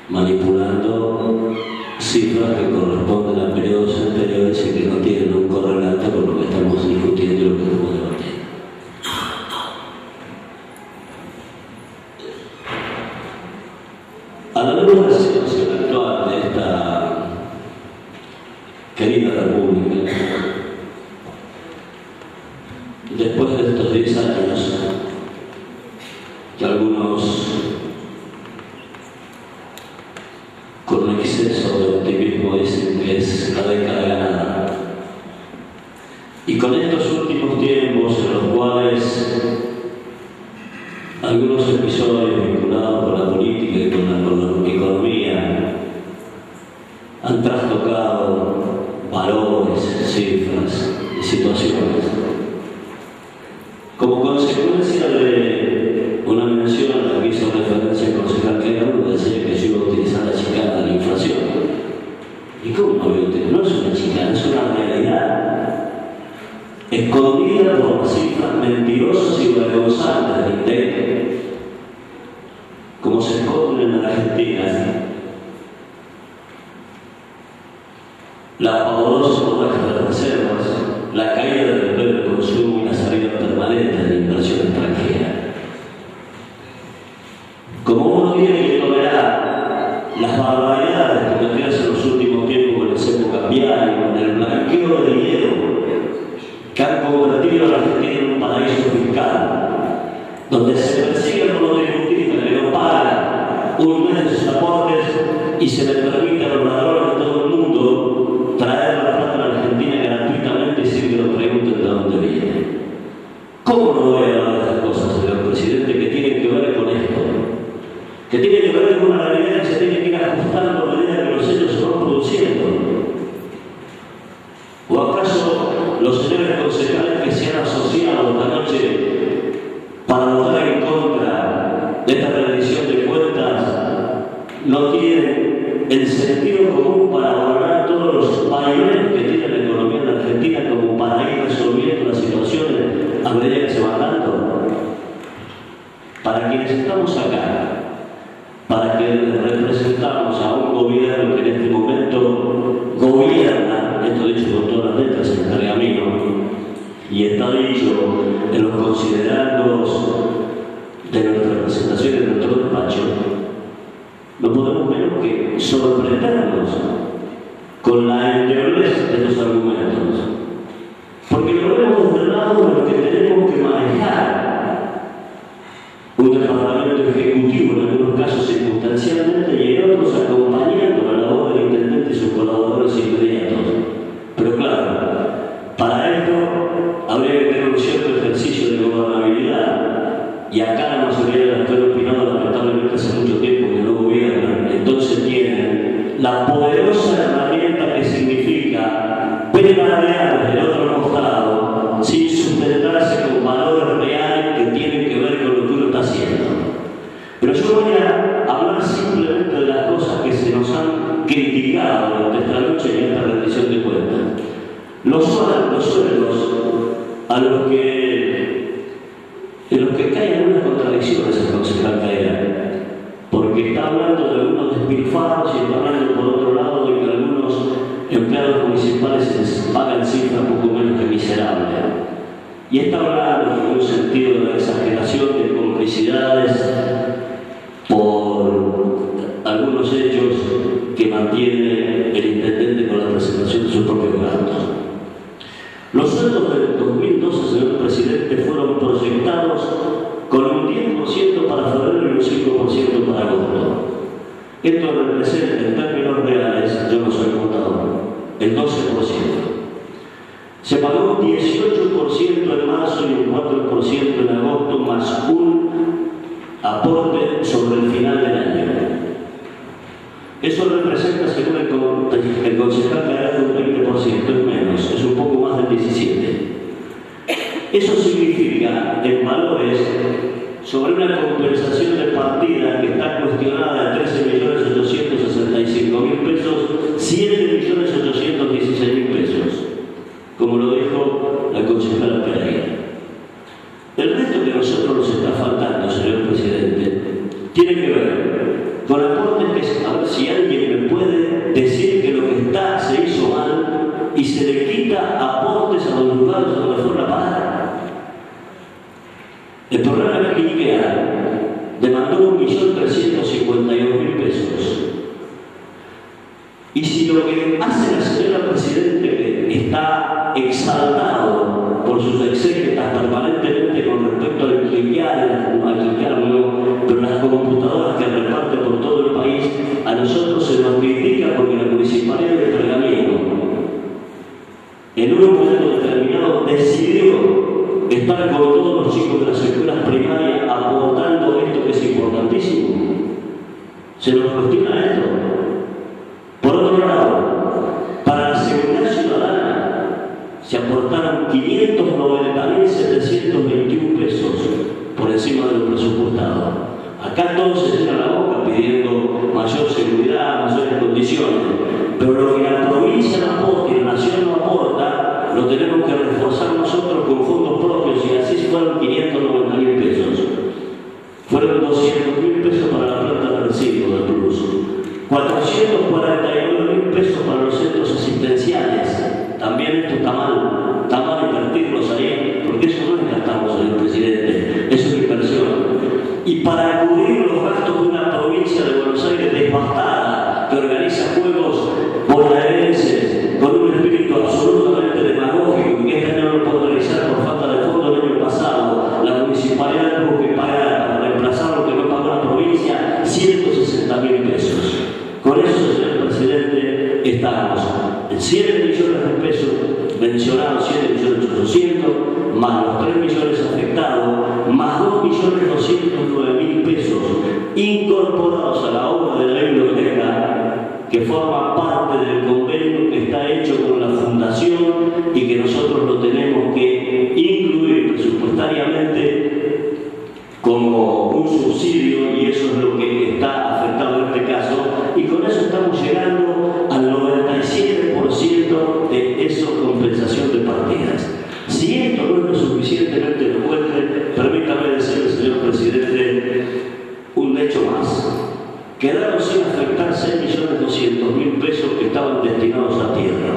manipulando cifras que corresponden a periodos anteriores y que no tienen un correlato con lo que estamos discutiendo y lo que estamos debatiendo. A la luz de la situación actual de esta querida república, después de estos 10 años, que algunos con un exceso de optimismo dicen que es la década ganada, y con estos últimos tiempos en los cuales algunos episodios vinculados con la política y con la economía han trastocado valores, cifras y situaciones. Como consecuencia de una mención a la que hizo referencia el concejal Quevedo, decía que yo iba a utilizar la chicana de la inflación. ¿Y cómo no voy a utilizar? No es una chicana, es una realidad escondida por las cifras mentirosas y vergonzantes del INDEC, como se esconden en la Argentina la pavorosa baja de las reservas, la caída del empleo de consumo y la salida permanente de la inversión extranjera. Como uno tiene que tolerar las barbaridades que cometidas en los últimos tiempos con el cepo cambiario y con el blanqueo de dinero que han convertido a la Argentina en un paraíso fiscal, donde se persigue a los monotributistas que no pagan un mes de sus aportes y se le permite a los ladrones de todo el mundo traer la plata a la Argentina gratuitamente sin que nos pregunten de dónde viene. ¿Cómo no voy a hablar de estas cosas, señor presidente, que tienen que ver con esto? Que tienen que ver con una realidad que se tiene que ir ajustando a medida que los hechos se van produciendo. ¿O acaso los señores concejales que se han asociado esta noche para votar en contra de esta rendición de cuentas no tienen el sentido común para valorar todos los vaivenes que tiene la economía de la Argentina como para ir resolviendo las situaciones a medida que se van dando? Para quienes estamos acá, para quienes representamos a un gobierno que en este momento gobierna, esto dicho con todas las letras en el pergamino, y está dicho en los considerandos de nuestra representación en nuestro despacho, no podemos menos que sorprendernos con la endeblez de los argumentos, porque lo vemos del lado de lo que tenemos que manejar un departamento ejecutivo, en algunos casos circunstancialmente, y en otros acompañando la labor del intendente y sus colaboradores inmediatos. Pero claro, para esto habría que tener un cierto ejercicio de gobernabilidad, y acá la mayoría de las que han opinado lamentablemente hace mucho tiempo que no gobiernan, entonces tienen la poderosa herramienta que significa pedalear del otro costado sin sustentarse con valores reales sueldos en los que caen algunas contradicciones el concejal Caera, porque está hablando de algunos despilfarros y está hablando por otro lado de que algunos empleados municipales se les pagan cifras poco menos que miserables. Y está hablando en un sentido de la exageración de complicidades por algunos hechos que mantiene el intendente con la presentación de sus propios gastos. Los sueldos del 2012, señor presidente, fueron proyectados con un 10% para febrero y un 5% para agosto. Esto representa en términos reales, yo no soy contador, el 12%. Se pagó un 18% en marzo y un 4% en agosto, más un aporte sobre el final del año. Eso representa, según el concejal Caera, un 20%, es menos, es un poco más del 17%. Eso significa, en valores, sobre una compensación de partida que está cuestionada de 13.865.000 pesos, 7.816.000 pesos, como lo dijo la concejala Pereira. El resto que a nosotros nos está faltando, señor presidente, tiene que ver con aportes que, a ver si alguien me puede decir que lo que está se hizo mal y se le quita aportes a los lugares donde fueron a pagar. El programa que IKEA demandó 1.352.000 pesos. Y si lo que hace la señora Presidente, que está exaltado por sus exégetas permanentemente con respecto al IKEA, pero las computadoras que reparte por todo el país, a nosotros se nos critica porque la Municipalidad de Pergamino, en un momento determinado, decidió estar con todos los chicos de las escuelas primarias aportando esto que es importantísimo. ¿Se nos cuestiona esto? Por otro lado, para la seguridad ciudadana se aportaron 590.721 pesos por encima de lo presupuestado. Acá todos se llenan la boca pidiendo mayor seguridad, mayores condiciones, pero lo que la provincia no aporta y la nación no aporta, lo tenemos que reforzar nosotros con fondos propios, y así fueron 590.000 pesos. Fueron 200.000 pesos para la planta de residuos del Plus, 449.000 pesos para los centros asistenciales. También esto está mal invertirlos ahí, porque eso no es gastamos, señor presidente, eso es inversión. Y para cubrir los gastos de una provincia de Buenos Aires devastada, que organiza juegos bonaerenses con un espíritu absolutamente demagógico, y que este año no lo puede realizar por falta de fondos del año pasado, la municipalidad tuvo que pagar para reemplazar lo que no pagó la provincia 160.000 pesos. Con eso, señor presidente, estamos en 7 millones de pesos mencionados, 7.800.000, más los 3 millones afectados, más 2.209.000 pesos incorporados a la obra de la biblioteca, que forma parte del convenio que está hecho con la Fundación y que nosotros lo tenemos que incluir presupuestariamente como un subsidio, y eso es lo que está afectado en este caso, y con eso estamos llegando al 97% de esa compensación de partidas. Si esto no es lo suficientemente elocuente, permítame decirle, señor presidente, un hecho más. Quedaron sin afectar 6.200.000 pesos que estaban destinados a tierra.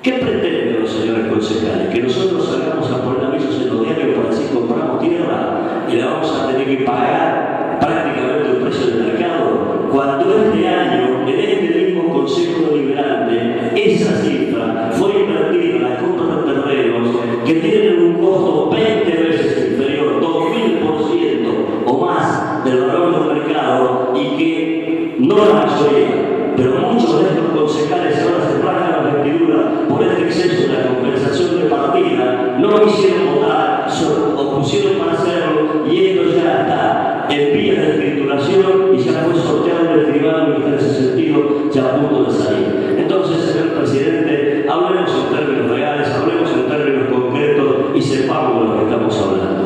¿Qué pretenden los señores concejales? ¿Que nosotros salgamos a poner avisos en los diarios para decir compramos tierra y la vamos a tener que pagar prácticamente el precio del mercado? Cuando este año, en este mismo Consejo Deliberante, esa cifra fue invertida en la compra de terrenos que tienen un costo 20 veces inferior, 2.000% o más del valor del mercado, y que no la mayoría, pero muchos de estos concejales ahora se rasgan la vestidura por este exceso de la compensación de partida, no lo quisieron votar, se opusieron para hacerlo, y esto ya está en vías de escrituración y ya fue sorteado el escribano, y en ese sentido ya a punto de salir. Entonces, señor presidente, hablemos en términos reales, hablemos en términos concretos y sepamos de lo que estamos hablando.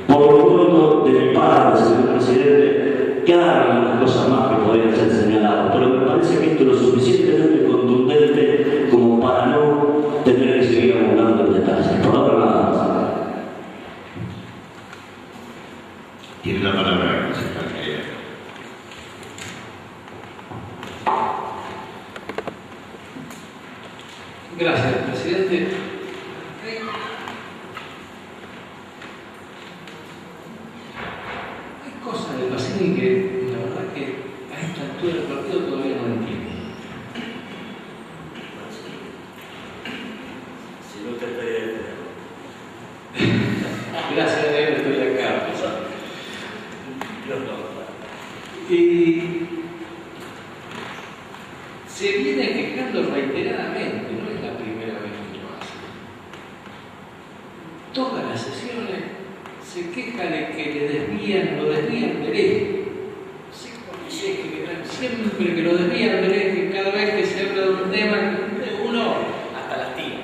Por lo pronto, de mi parte, señor presidente, quedaron algunas cosas más que podrían ser señaladas, pero me parece que esto es lo suficientemente contundente como para no tener que seguir abundando en Gracias, presidente. Hay cosas de Pacini que la verdad que a esta altura del partido todavía no entiendo. Si no te estaría de Gracias a Dios estoy acá. Y se viene quejando reiteradamente, no es la primera vez que lo hace. Todas las sesiones se queja de que lo desvían del eje. No sé por qué, siempre que lo desvían del eje, cada vez que se habla de un tema, uno hasta el hastío,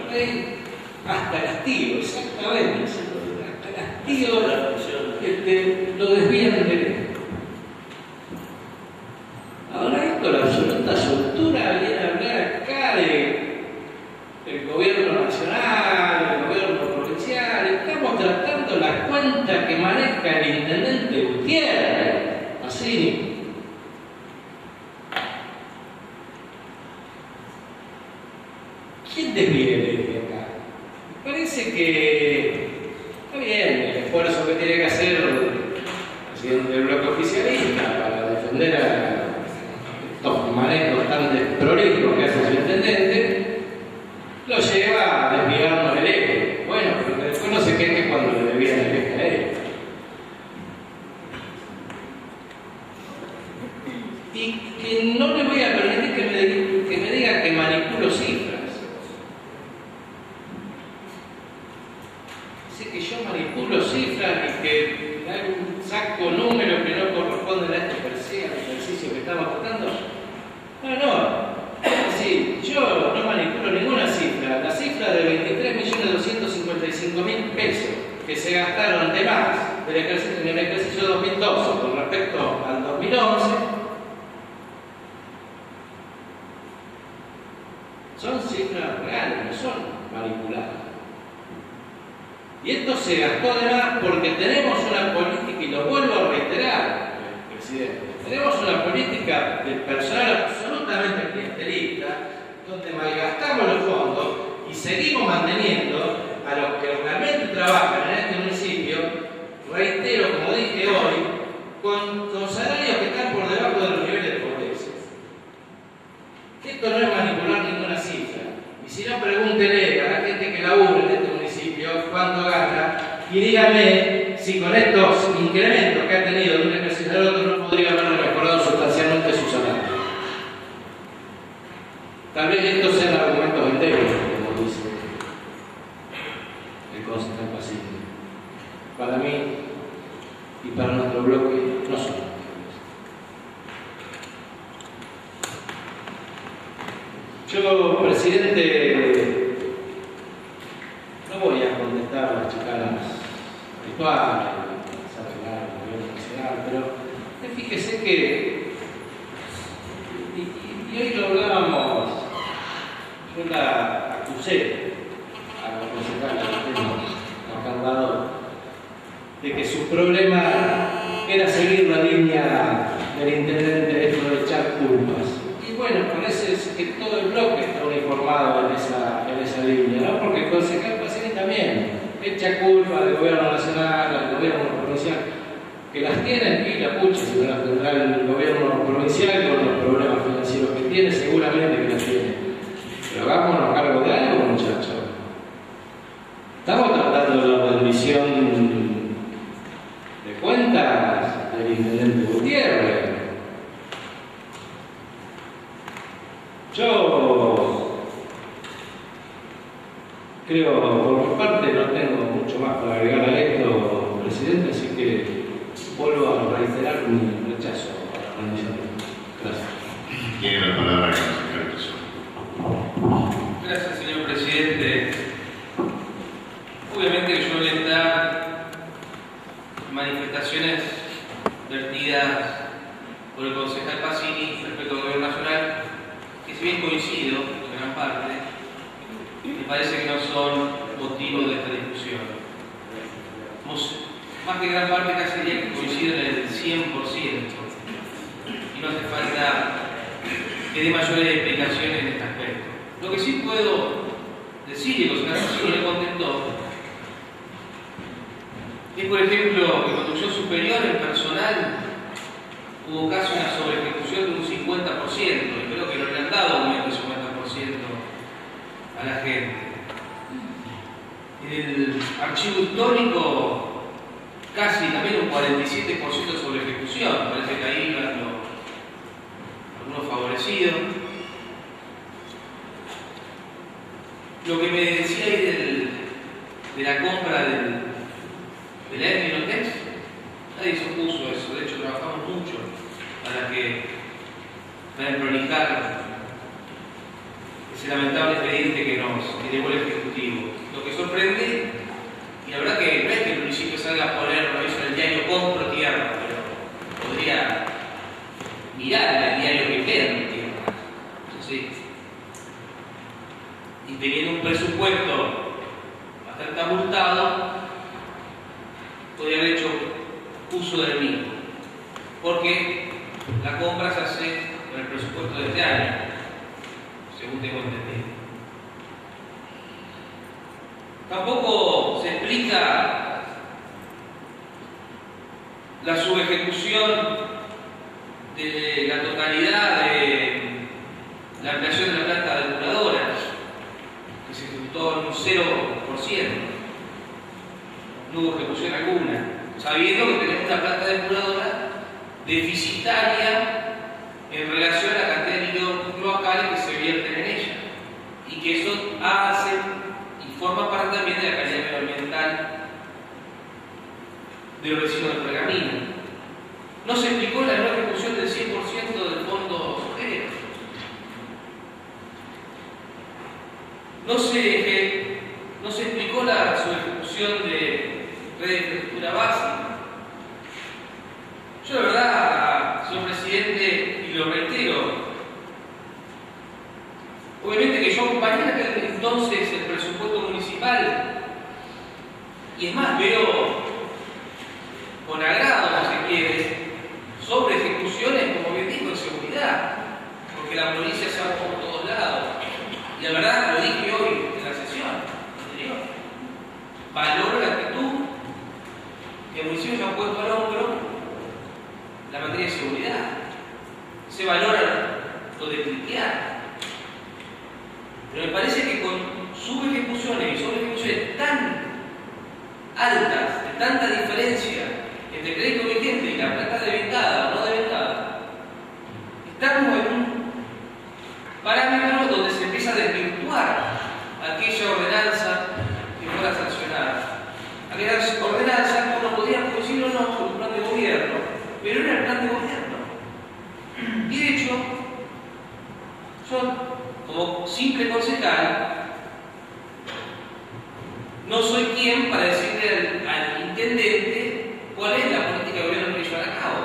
hasta el hastío, exactamente, hasta el hastío lo desvían del eje. Ahora esto, la absoluta soltura, viene a hablar acá del gobierno nacional, del gobierno provincial. Estamos tratando la cuenta que maneja el intendente Gutiérrez, así. ¿Quién desvía el eje acá? Me parece que está bien el esfuerzo que tiene que hacer el presidente del bloque oficialista para defender a estos manejos tan desprolijos que hace su intendente, lo lleva a desviarnos el eje. Bueno, pero después no se queje cuando le desvían el eje a él. Y que no le voy a permitir que me diga que manipulo cifras. Dice que yo manipulo cifras y que saco números que no corresponden a este ejercicio que estamos tratando. No. Es decir, yo no manipulo ninguna cifra. La cifra de 23.255.000 pesos que se gastaron de más en el ejercicio 2012 con respecto al 2011 son cifras reales, no son manipuladas. Y esto se gastó además porque tenemos una política, y lo vuelvo a reiterar, presidente, tenemos una política de personal absolutamente clientelista, donde malgastamos los fondos y seguimos manteniendo a los que realmente trabajan en este municipio, reitero, como dije hoy, con salarios que están por debajo de los niveles de pobreza. Esto no es manipular ninguna cifra. Y si no, pregúntele a la gente que labura en este municipio cuánto gasta y dígame si con estos incrementos que ha tenido de un ejercicio al otro no podría haber mejorado sustancialmente su salario. Tal vez estos sean argumentos enteros, como dice el concejal Pacini. Para mí y para nuestro bloque no son. Yo, presidente, no voy a contestar las chicanas habituales, las arreglar el gobierno nacional, pero fíjese que, y hoy lo hablábamos, yo la acusé a la concejala que tengo acá al lado, de que su problema era seguir la línea del intendente de esto de echar culpas. Y bueno, parece que todo el bloque está uniformado en esa línea, ¿no? Porque el concejal Pacini también echa culpa del gobierno nacional, del gobierno provincial, que las tienen y la pucha, si no las tendrá el gobierno provincial con los problemas financieros que tiene, seguramente que las tiene. Pero hagámonos cargo de algo, muchachos. Estamos tratando de la rendición de cuentas del intendente Gutiérrez. Yo creo, por mi parte, no tengo mucho más para agregar a esto, presidente, así que vuelvo a reiterar mi rechazo a la rendición. Gracias. Tiene la palabra el concejal Pessoa. Gracias, señor presidente. Obviamente que yo voy a dar manifestaciones vertidas por el concejal Pacini respecto al gobierno nacional, que si bien coincido en gran parte, me parece que no son motivo de esta discusión. Más que gran parte casi diría que coinciden en el 100%. Y no hace falta que dé mayores explicaciones en este aspecto. Lo que sí puedo decir, y José Narciso le contentó, es por ejemplo que en construcción superior, en personal, hubo casi una sobreejecución de un 50%, y creo que no le han dado un aumento del 50% a la gente. En el archivo histórico, casi también un 47% de sobreejecución, parece que ahí iban algunos favorecidos. Lo que me decía ahí de la compra de la Etninotex, nadie se opuso a eso, de hecho trabajamos mucho para prolijar ese lamentable expediente que llevó el Ejecutivo. Lo que sorprende, y la verdad que no es que el municipio salga a ponerlo eso en el diario Compro Tierra, pero podría mirar en el diario que queda en tierra. ¿Sí? Y teniendo un presupuesto bastante abultado, podría haber hecho uso del mismo, porque la compra se hace con el presupuesto de este año, según tengo entendido. Tampoco se explica la subejecución de la totalidad de la ampliación de la planta depuradora, que se ejecutó en un 0%. No hubo ejecución alguna, sabiendo que tenemos una planta depuradora deficitaria en relación a la cantidad de líquidos cloacales que se vierten en ella, y que eso hace y forma parte también de la calidad medioambiental de los residuos de pergamino. No se explicó la no ejecución del 100% del fondo sojero. No se explicó la subejecución de red de infraestructura básica. Yo, la verdad, señor presidente, y lo reitero, obviamente que yo acompañé en aquel entonces el presupuesto municipal, y es más, veo con agrado, si se quiere, sobre ejecuciones, como bien digo, en seguridad, porque la provincia se va por todos lados. Y la verdad, lo dije hoy en la sesión anterior, valoro la actitud que el municipio se ha puesto al hombro la materia de seguridad. Se valora lo de cliquear. Pero me parece que con subejecuciones y sobreejecuciones tan altas, de tanta diferencia entre crédito vigente y la plata deventada o no deventada, estamos en un parámetro donde se empieza a desvirtuar aquella ordenanza que fuera sancionada. Aquella ordenanza que uno podría decir o no por un plan de gobierno, pero era el plan de gobierno. Y de hecho, yo, como simple concejal, no soy quien para decirle al intendente cuál es la política de gobierno que llevan a cabo,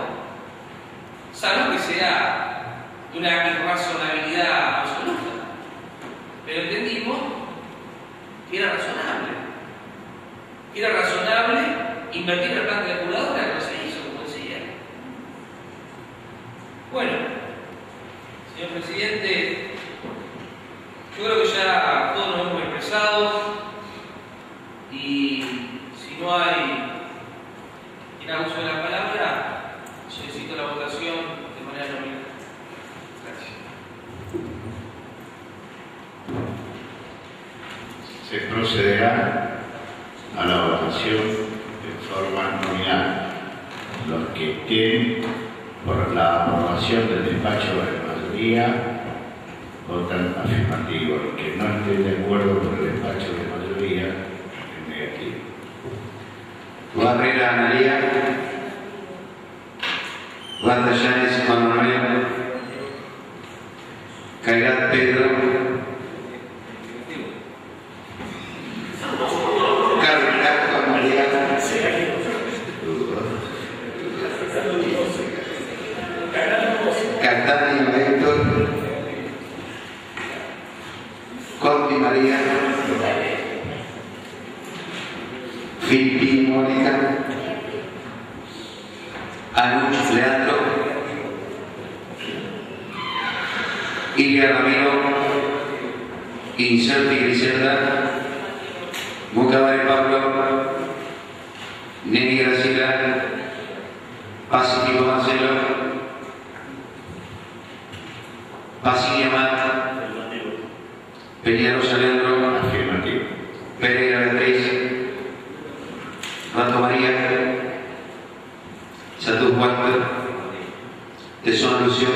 salvo que sea de una irrazonabilidad absoluta. Pero entendimos que era razonable. Era razonable invertir en la planta depuradora, que no se hizo, como decía. Bueno, señor presidente, yo creo que ya todos nos hemos expresado, y si no hay quien haga uso de la palabra, solicito la votación de manera nominal. Gracias. Se procederá a la votación de forma nominal. Los que estén por la aprobación del despacho de mayoría votan afirmativo. Los que no estén de acuerdo con el despacho de mayoría, es negativo. Barrera Analía, Batallanes Juan Manuel, Cairat Pedro, Carlos Juan María, Catania Héctor, Conti María, Filipín Mónica, Anuch Leandro, Ilia Ramiro, Inserti Griselda, Mucabare Pablo, Neni Graciela, Pacífico Marcelo, Pasinia Mar, Peñarosa Leandro, Afirmativo. Pereira Beatriz, Rato María, Satú Walter, Tesón Lucio,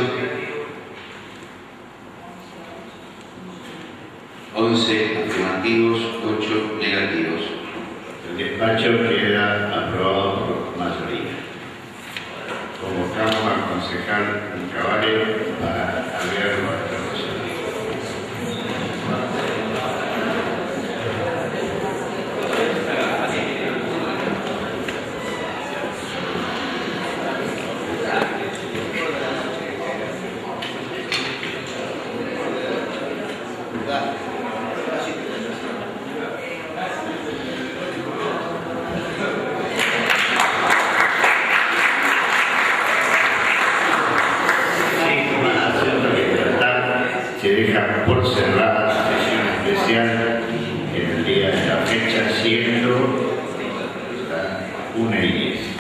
11 afirmativos, 8 negativos. El despacho queda aprobado por mayoría. Convocamos al concejal Mucabare para abrirlo a esta resolución. Se deja por cerrada la sesión especial en el día de la fecha, siendo 1:10.